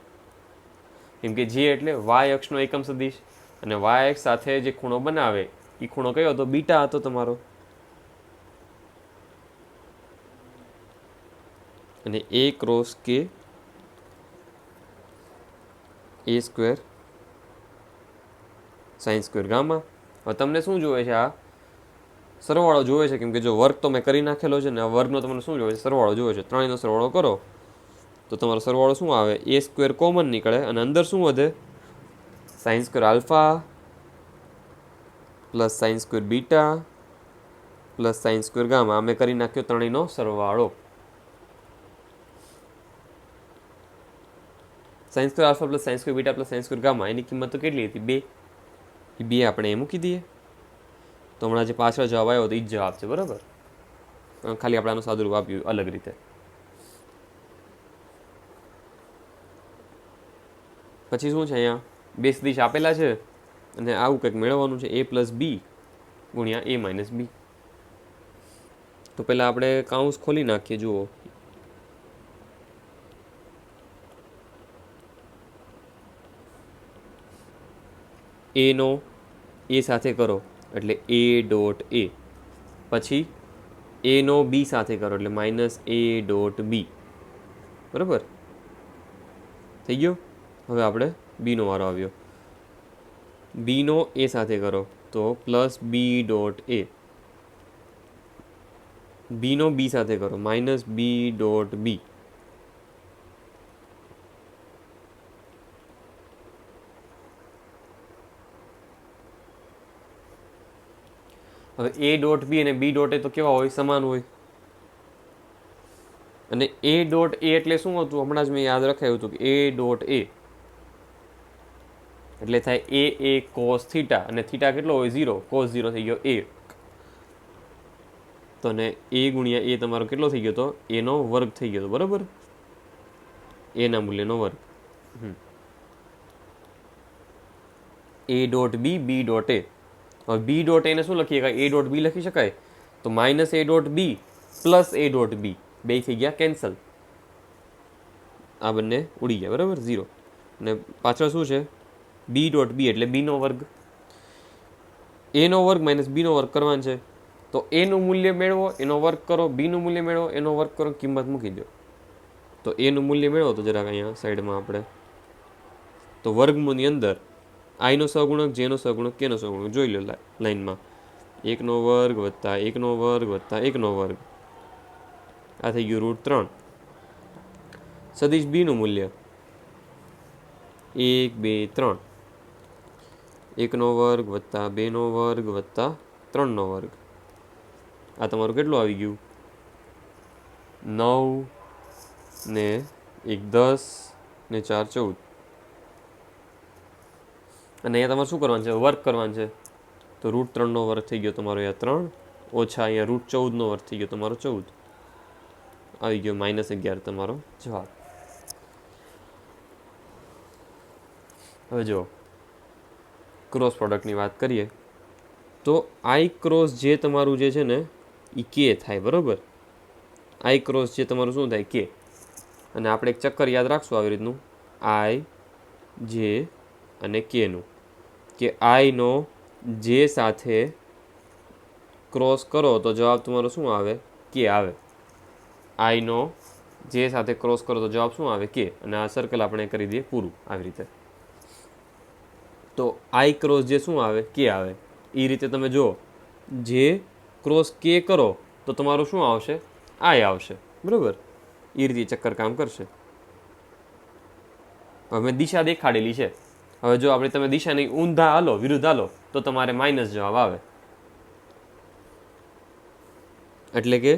Speaker 1: કેમ કે જે એટલે વાય અક્ષનો એકમ સદિશ, અને વાય અક્ષ સાથે જે ખૂણો બનાવે એ ખૂણો કયો હતો? બીટા હતો તમારો. અને A ક્રોસ કે A square sine square gamma. હવે તમને શું જોવે છે? આ સરવાળો જોવે છે, કેમ કે જો વર્ગ તો મેં કરી નાખેલો છે ને, આ વર્ગનો તમને શું જોવે છે? સરવાળો જોવે છે. ત્રણેયનો સરવાળો કરો તો તમારો સરવાળો શું આવે? A સ્ક્વેર કોમન નીકળે અને અંદર શું વધે? Sine square alpha plus sine square beta plus sine square gamma. અમે કરી નાખ્યો ત્રણેયનો સરવાળો. Sine square alpha plus sine square beta plus sine square gamma એની કિંમત તો કેટલી હતી? 2. એ 2 આપણે એ મૂકી દઈએ તો હમણાં જે પાછળ જવાબ આવ્યો તો એ જ જવાબ છે, બરાબર. ખાલી આપણે આનું સાદુરૂપ આપ્યું અલગ રીતે. પછી શું છે? અહીંયા 2 સદિશ આપેલા છે અને આવું કંઈક મેળવવાનું છે. A પ્લસ B ગુણ્યા A માઇનસ B. તો પહેલાં આપણે કાઉન્સ ખોલી નાખીએ. જુઓ A સાથે કરો એટલે A ડોટ A, પછી એનો બી સાથે કરો એટલે માઇનસ એ ડોટ બી, બરાબર થઈ ગયો. હવે આપણે બીનો વારો આવ્યો. બીનો એ સાથે કરો તો પ્લસ બી ડોટ એ, બીનો બી સાથે કરો માઇનસ બી ડોટ બી, હવે એ ડોટ બી અને બી ડોટ એ તો કેવા હોય? સમાન હોય. અને એ ડોટ એ એટલે શું હતું? હમણાં જ મેં યાદ રખાયું હતું કે એ ડોટ એ એટલે થાય એ કોસ થીટા, અને થીટા કેટલો હોય? 0. કોસ 0 થઈ ગયો એ. તો ને એ ગુણ્યા એ તમારો કેટલો થઈ ગયો? તો એનો વર્ગ થઈ ગયો, બરાબર? એના મૂલ્યનો વર્ગ. A dot B, B dot A. હવે બી ડોટ એને શું લખી શકાય? એ ડોટ બી લખી શકાય. તો minus A dot B plus A dot B બે થઈ ગયા કેન્સલ. આ બંને ઉડી ગયા, બરાબર? 0. અને પાછળ શું છે? બી ડોટ બી એટલે બીનો વર્ગ. એનો વર્ગ માઇનસ બીનો વર્ગ કરવાનો છે. તો એનું મૂલ્ય મેળવો, એનો વર્ગ કરો. બીનું મૂલ્ય મેળવો, એનો વર્ગ કરો. કિંમત મૂકી દો. તો એનું મૂલ્ય મેળવો તો જરાક અહીંયા સાઈડમાં આપણે તો વર્ગમૂળની અંદર આઈનો સહગુણક, જેનો સહગુણક, કેનો સહગુણક જોઈ લો લાઈનમાં. 1નો વર્ગ વત્તા 1નો વર્ગ વત્તા 1નો વર્ગ, આ થઈ ગયું √3. સદિશ બીનું મૂલ્ય 1, 2, 3. 1નો વર્ગ વત્તા 2નો વર્ગ વત્તા 3નો વર્ગ, આ તમારું કેટલું આવી ગયું? 9 ને 1 10 ને 4 14. અને અહીંયા તમારે શું કરવાનું છે? વર્ગ કરવાનું છે. તો √3નો વર્ગ થઈ ગયો તમારો અહીંયા 3, ઓછા અહીંયા √14નો વર્ગ થઈ ગયો તમારો 14. આવી ગયો -11 તમારો જવાબ. હવે જો ક્રોસ પ્રોડક્ટની વાત કરીએ તો આઈ ક્રોસ જે તમારું જે છે ને એ કે થાય, બરાબર? આઈ ક્રોસ જે તમારું શું થાય? કે. અને આપણે એક ચક્કર યાદ રાખશું આવી રીતનું, આઈ જે અને કેનું, કે આઈનો જે સાથે ક્રોસ કરો તો જવાબ તમારો શું આવે? કે આવે. આઈનો જે સાથે ક્રોસ કરો તો જવાબ શું આવે? કે. અને આ સર્કલ આપણે કરી દઈએ પૂરું આવી રીતે. તો આઈ ક્રોસ જે શું આવે? કે આવે. એ રીતે તમે જો જે ક્રોસ કે કરો તો તમારું શું આવશે? આઈ આવશે, બરાબર? એ રીતે ચક્કર કામ કરશે. હવે દિશા દેખાડેલી છે. હવે જો આપણે તમે દિશાની ઊંધા હાલો, વિરુદ્ધ હાલો તો તમારે માઇનસ જવાબ આવે. એટલે કે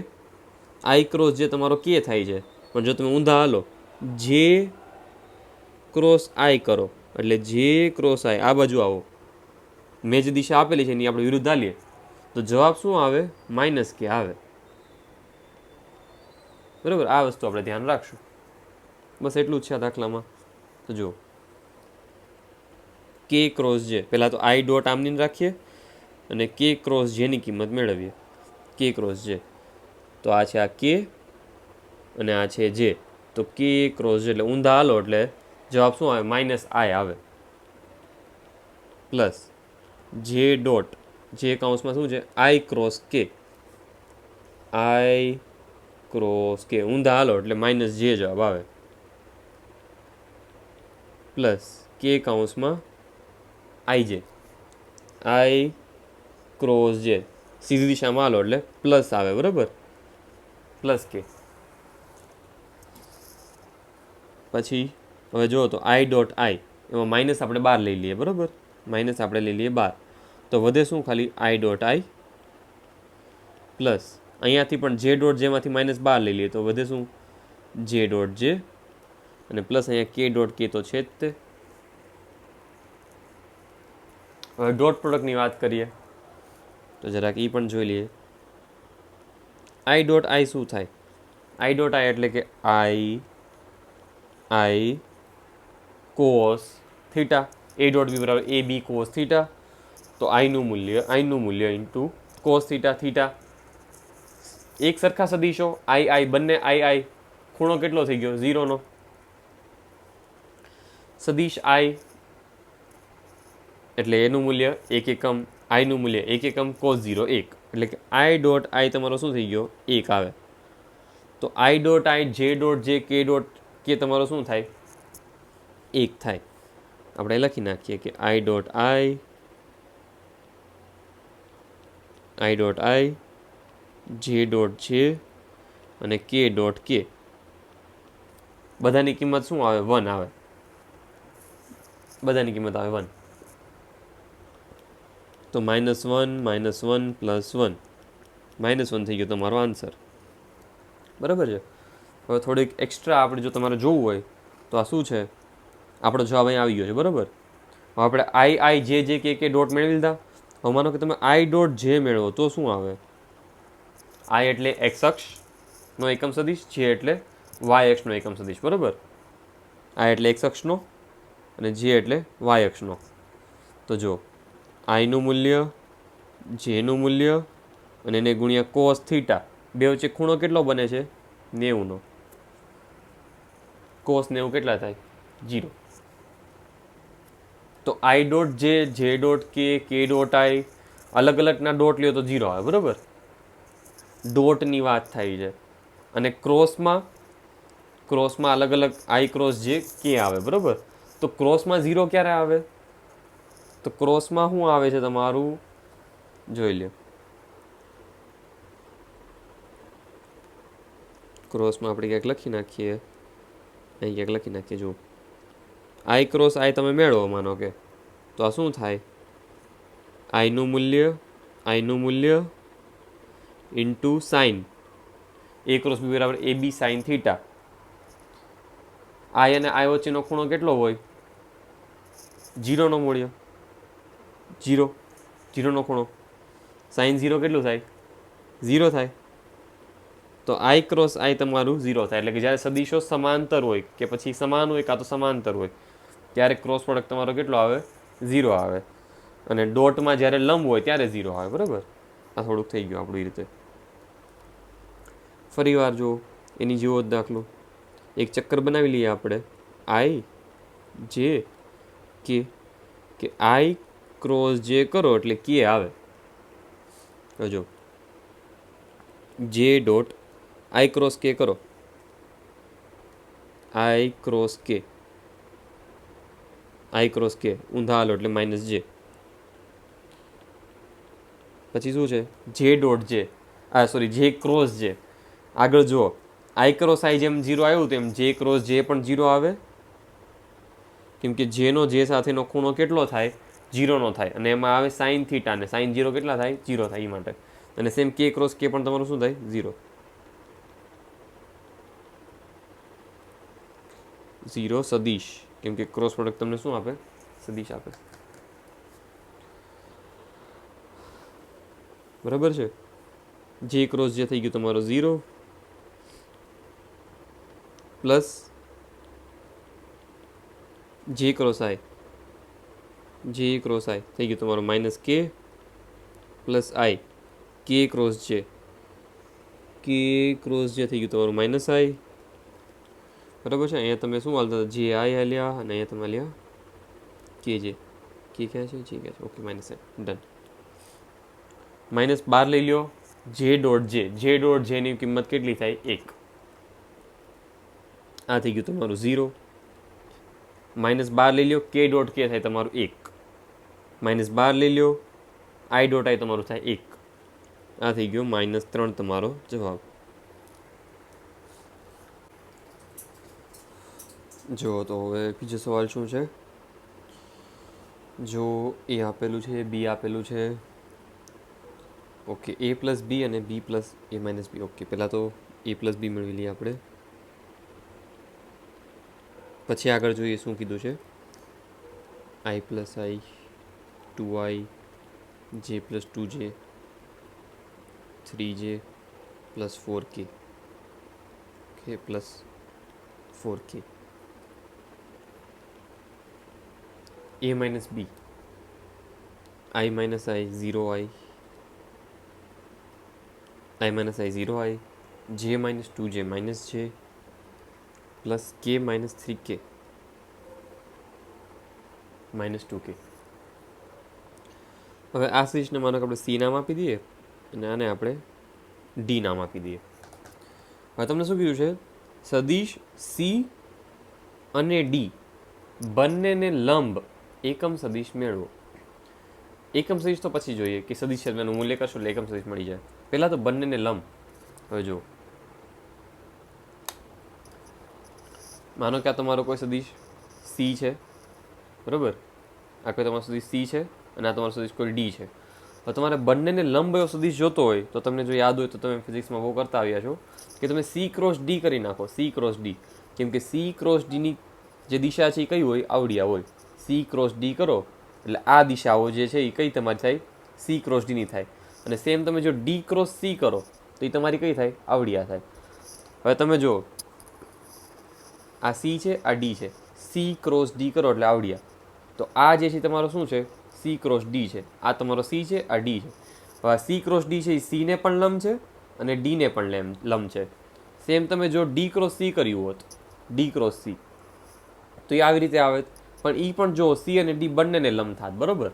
Speaker 1: આઈ ક્રોસ જે તમારો કે થાય છે, પણ જો તમે ઊંધા હાલો, જે ક્રોસ આઈ કરો એટલે જે ક્રોસ આઈ આ બાજુ આવો, મેં જે દિશા આપેલી છે એની આપણે વિરુદ્ધ હાલીએ તો જવાબ શું આવે? માઇનસ કે આવે, બરાબર? આ વસ્તુ આપણે ધ્યાન રાખશું. બસ એટલું જ છે આ દાખલામાં. તો જો કે ક્રોસ જે, પહેલાં તો આઈ ડોટ આમની રાખીએ અને કે ક્રોસ જેની કિંમત મેળવીએ. કે ક્રોસ જે, તો આ છે આ કે અને આ છે જે. તો કે ક્રોસ જે એટલે ઊંધા હાલો એટલે જવાબ શું આવે? માઇનસ આઈ આવે. પ્લસ જે ડોટ, જે કૌંસમાં શું છે? આઈ ક્રોસ કે. આઈ ક્રોસ કે ઊંધા હાલો એટલે માઇનસ જે જવાબ આવે. પ્લસ કે કૌંસમાં આઈ જે, આઈ ક્રોસ જે સીધી દિશામાં હાલો એટલે પ્લસ આવે, બરાબર? પ્લસ કે. પછી હવે જુઓ તો આઈ ડોટ આઈ એમાં માઇનસ આપણે 12 લઈ લઈએ, બરાબર? માઇનસ આપણે લઈ લઈએ 12. તો વધે શું? ખાલી આઈ ડોટ આઈ પ્લસ અહીંયાથી પણ જે ડોટ જેમાંથી -12 લઈ લઈએ તો વધે શું? જે ડોટ જે, અને પ્લસ અહીંયા કે ડોટ કે તો છે જ તે. હવે ડોટ પ્રોડક્ટની વાત કરીએ તો જરાક એ પણ જોઈ લઈએ. આઈ ડોટ આઈ શું થાય? આઈ ડોટ આઈ એટલે કે I cos theta. A dot B બરાબર એ બી કોસ થીટા. તો આઈનું મૂલ્ય ઇન્ટુ કોસ થીટા. થીટા એક સરખા સદીશો, આઈ બંને આઈ. ખૂણો કેટલો થઈ ગયો? 0નો. સદીશ આઈ એટલે એનું મૂલ્ય 1 એકમ, આઈનું મૂલ્ય 1 એકમ, cos 0 1. એટલે કે આઈ ડોટ આઈ તમારો શું થઈ ગયો? 1 આવે. તો આઈ ડોટ આઈ જે ડોટ જે કે ડોટ કે તમારો શું થાય? 1 થાય. આપણે લખી નાખીએ કે આઈ ડોટ આઈ જે ડોટ જે અને કે ડોટ કે બધાની કિંમત શું આવે? 1 આવે. બધાની કિંમત આવે 1. તો -1 -1 + 1 -1 થઈ ગયો તમારો આન્સર. બરાબર છે. હવે થોડીક એક્સ્ટ્રા આપણે જો તમારે જોવું હોય તો આ શું છે? આપણો જવાબ અહીં આવી ગયો છે. બરાબર. હવે આપણે આઈ જે કે ડોટ મેળવી લીધા. હવે માનો કે તમે આઈ ડોટ જે મેળવો તો શું આવે? આઈ એટલે એક્સ અક્ષનો એકમ સદિશ, જે એટલે વાય અક્ષનો એકમ સદિશ. બરાબર. આઈ એટલે એક્સ અક્ષનો અને જે એટલે વાય અક્ષનો. તો જો આઈનું મૂલ્ય, જેનું મૂલ્ય અને એને ગુણ્યા કોસ થીટા, બે વચ્ચે ખૂણો કેટલો બને છે? 90નો. કોસ 90 કેટલા થાય? 0. તો આઈ ડોટ જે ડોટ કે ડોટ આઈ અલગ અલગના ડોટ લ્યો તો 0 આવે. બરાબર. ડોટની વાત થાય છે. અને ક્રોસમાં અલગ અલગ આઈ ક્રોસ જે કે આવે. બરાબર. તો ક્રોસમાં 0 ક્યારે આવે? તો ક્રોસમાં શું આવે છે તમારું? જોઈ લો. ક્રોસમાં આપણે ક્યાંક લખી નાખીએ, અહીં ક્યાંક લખી નાખીએ. જો આઈ ક્રોસ આઈ તમે મેળવો માનો કે, તો આ શું થાય? આઈનું મૂલ્ય ઇન્ટુ સાઇન, એ ક્રોસ બી બરાબર એ બી સાઇન થીટા. આઈ અને આઈ વચ્ચેનો ખૂણો કેટલો હોય? 0નો મૂલ્ય 0નો ખૂણો. સાઇન 0 કેટલું થાય? 0 થાય. તો આઈ ક્રોસ આઈ તમારું 0 થાય. એટલે કે જ્યારે સદિશો સમાંતર હોય કે પછી સમાન હોય કાં તો સમાંતર હોય ત્યારે ક્રોસ પ્રોડક્ટ તમારો કેટલો આવે? 0 આવે. અને ડોટમાં જ્યારે લંબ હોય ત્યારે 0 આવે. બરાબર. આ થોડુંક થઈ ગયું આપણું એ રીતે. ફરી વાર જો એની જેવો જ દાખલો, એક ચક્કર બનાવી લઈએ આપણે. આઈ જે કે આઈ ક્રોસ જે કરો એટલે કે આવે. જો જે ડોટ આઈ ક્રોસ કે કરો, આઈ ક્રોસ કે ઊંધા હાલો એટલે -j. પછી શું છે? જે ડોટ જે જે ક્રોસ જે. આગળ જુઓ, આઈ ક્રોસ આઈ જેમ 0 આવ્યું તેમ જે ક્રોસ જે પણ 0 આવે. કેમ કે જેનો જે સાથેનો ખૂણો કેટલો થાય? 0નો થાય. અને એમાં આવે સાઇન થીટા, ને સાઇન 0 કેટલા થાય? 0 થાય. એ માટે. અને સેમ કે ક્રોસ કે પણ તમારું શું થાય? 0. 0 સદિશ. કેમ કે ક્રોસ પ્રોડક્ટ તમને શું આપે? સદિશ આપે. બરાબર છે. જે ક્રોસ જે થઈ ગયું તમારો 0 પ્લસ જે ક્રોસ આઈ થઈ ગયું તમારો -k પ્લસ આઈ કે ક્રોસ જે થઈ ગયું તમારું -i. બરાબર છે. અહીંયા તમે શું હાલતા હતા? જે આઈ હાલ્યા અને અહીંયા તમે હાલ્યા કે જે ક્યાં છે? જે ક્યાં છે? Okay, -i done. -12 લઈ લ્યો. જે ડોટ જેની કિંમત કેટલી થાય? 1. આ થઈ ગયું તમારું 0. -12 લઈ લ્યો. કે ડોટ કે થાય તમારું 1. -12 લઈ લ્યો. આઈ ડોટ આઈ તમારું થાય 1. આ થઈ ગયો -3 તમારો જવાબ. જો તો હવે બીજો સવાલ શું છે? જો એ આપેલું છે, બી આપેલું છે. ઓકે, a પ્લસ બી અને b plus a minus B. Okay, પહેલાં તો a પ્લસ બી મેળવી લઈએ આપણે. પછી આગળ જોઈએ શું કીધું છે. i plus I 2i J plus 2j 3j plus 4k plus 4k. a minus B, i minus I 0i, i minus I 0i, j minus 2j minus j plus k minus 3k minus 2k. હવે આ સિરીઝને માનો કે આપણે C નામ આપી દઈએ અને આને આપણે ડી નામ આપી દઈએ. હવે તમને શું કીધું છે? સદિશ સી અને ડી બંનેને લંબ એકમ સદિશ મેળવો. એકમ સદિશ તો પછી જોઈએ કે સદિશ છેદનું મૂલ્ય કરશો એટલે એકમ સદિશ મળી જાય. પહેલાં તો બંનેને લંબ. હવે જો માનો કે આ તમારો કોઈ સદિશ સી છે, બરાબર? આ કોઈ તમારો સદિશ સી છે અને આ તમારો સદિશ કોઈ ડી છે. તો તમારે બંનેને લંબ એવો સદિશ જોતો હોય તો તમને જો યાદ હોય તો તમે ફિઝિક્સમાં બહુ કરતા આવ્યા છો કે તમે સી ક્રોસ ડી કરી નાખો. સી ક્રોસ ડી, કેમ કે સી ક્રોસ ડીની જે દિશા છે એ કઈ હોય? આવડિયા હોય. સી ક્રોસ ડી કરો એટલે આ દિશાઓ જે છે એ કઈ તમારી થાય? સી ક્રોસ ડીની થાય. અને સેમ તમે જો ડી ક્રોસ સી કરો તો એ તમારી કઈ થાય? આવડિયા થાય. હવે તમે જો આ સી છે, આ ડી છે, સી ક્રોસ ડી કરો એટલે આવડિયા. તો આ જે છે તમારો શું છે? સી ક્રોસ ડી છે. આ તમારો સી છે, આ ડી છે. હવે આ સી ક્રોસ ડી છે એ સીને પણ લંબ છે અને ડીને પણ લંબ છે. સેમ તમે જો ડી ક્રોસ સી કર્યું હોત, ડી ક્રોસ સી, તો એ આવી રીતે આવે, પણ એ પણ જો સી અને ડી બંનેને લંબ થાત, બરાબર?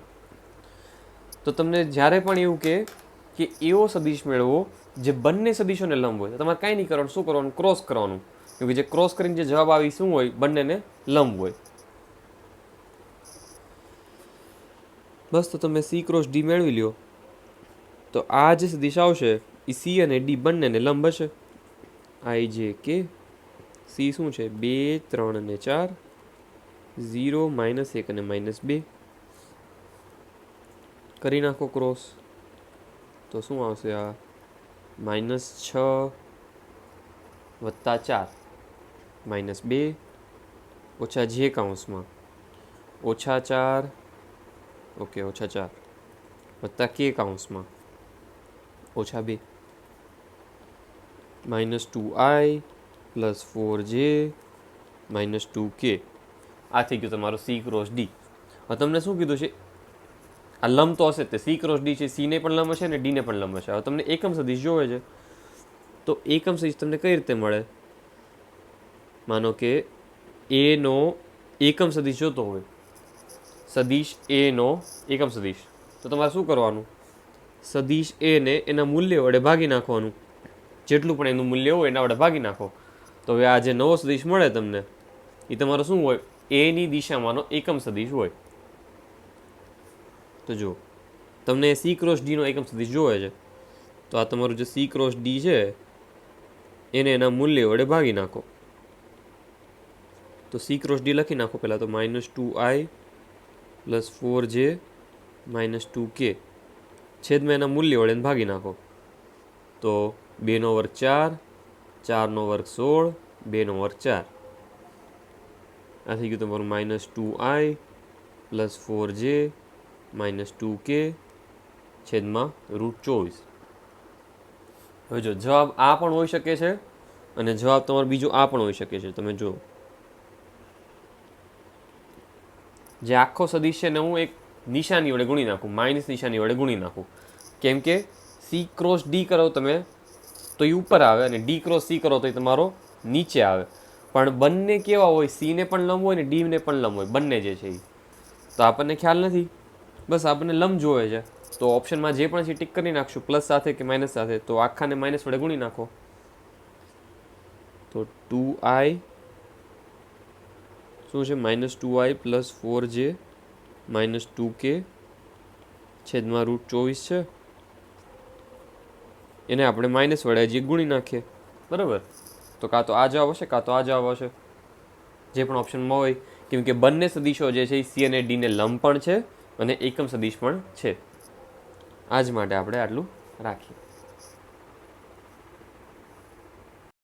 Speaker 1: તો તમને જ્યારે પણ એવું કે એવો સદિશ મેળવો જે બંને સદિશોને લંબ હોય, તો તમારે કાંઈ નહીં કરવાનું. શું કરવાનું? ક્રોસ કરવાનું. કેમકે જે ક્રોસ કરીને જે જવાબ આવી શું હોય? બંનેને લંબ હોય. બસ, તો તમે સી ક્રોસ ડી મેળવી લ્યો તો આ જે સદિશ આવશે એ સી અને ડી બંનેને લંબ હશે. આઈ જે કે સી શું છે? 2, 3 અને 4, 0, -1 અને -2. કરી નાખો ક્રોસ તો શું આવશે? આ -6 + 4 -2 ઓછા જે કાઉન્સમાં -4, ઓકે, -4 વત્તા કે કાઉન્સમાં -2 -2i + 4j - 2k. આ થઈ ગયું તમારો સી ક્રોસ ડી. હવે તમને શું કીધું છે? આ લંબ તો હશે જ તે. સી ક્રોસ ડી છે, સીને પણ લંબ હશે અને ડીને પણ લંબ હશે. હવે તમને એકમ સદિશ જોવે છે તો એકમ સદિશ તમને કઈ રીતે મળે? માનો કે એનો એકમ સદિશ જોતો હોય, સદિશ એનો એકમ સદિશ, તો તમારે શું કરવાનું? સદિશ એને એના મૂલ્ય વડે ભાગી નાખવાનું. જેટલું પણ એનું મૂલ્ય હોય એના વડે ભાગી નાખો. તો હવે આ જે નવો સદિશ મળે તમને એ તમારો શું હોય? એની દિશામાંનો એકમ સદિશ હોય. તો જો તમને સી ક્રોસ ડીનો એકમ સદિશ જોવે છે તો આ તમારું જે સી ક્રોસ ડી છે એને એના મૂલ્ય વડે ભાગી નાખો. તો સી ક્રોસ ડી લખી નાખો પહેલાં તો -2i + 4j - 2k છેદમાં એના મૂલ્ય વડે ભાગી નાખો. તો 2 નો વર્ગ 4, 4 નો વર્ગ 16, 2 નો વર્ગ 4. આ થઈ ગયું તમારું -2i + 4j - 2k છેદમાં √24. હવે જો જવાબ આ પણ હોઈ શકે છે અને જવાબ તમારો બીજો આ પણ હોઈ શકે છે. તમે જો જે આખો સદિશ છે ને હું એક નિશાની વડે ગુણી નાખું, માઇનસ નિશાની વડે ગુણી નાખું. કેમ કે સી ક્રોસ ડી કરો તમે તો એ ઉપર આવે અને ડી ક્રોસ સી કરો તો એ તમારો નીચે આવે. પણ બંને કેવા હોય? સીને પણ લંબ હોય ને ડીને પણ લંબ હોય, બંને જે છે એ. તો આપણને ખ્યાલ નથી, બસ આપણને લંબ જોવે છે. તો ઓપ્શનમાં જે પણ છે ટીક કરી નાખશું, પ્લસ સાથે કે માઇનસ સાથે. તો આખાને માઇનસ વડે ગુણી નાખો. તો 2i શું છે? -2i + 4j - 2k છેદમાં √24 છે. એને આપણે માઇનસ વડે હજી ગુણી નાખીએ, બરાબર? તો કાં તો આ જવાબ હશે કાં તો આ જવાબ હશે, જે પણ ઓપ્શનમાં હોય. કેમ કે બંને સદિશો જે છે એ સી અને ડીને લંબ પણ છે અને એકમ સદિશ પણ છે. આજ માટે આપણે આટલું રાખીએ.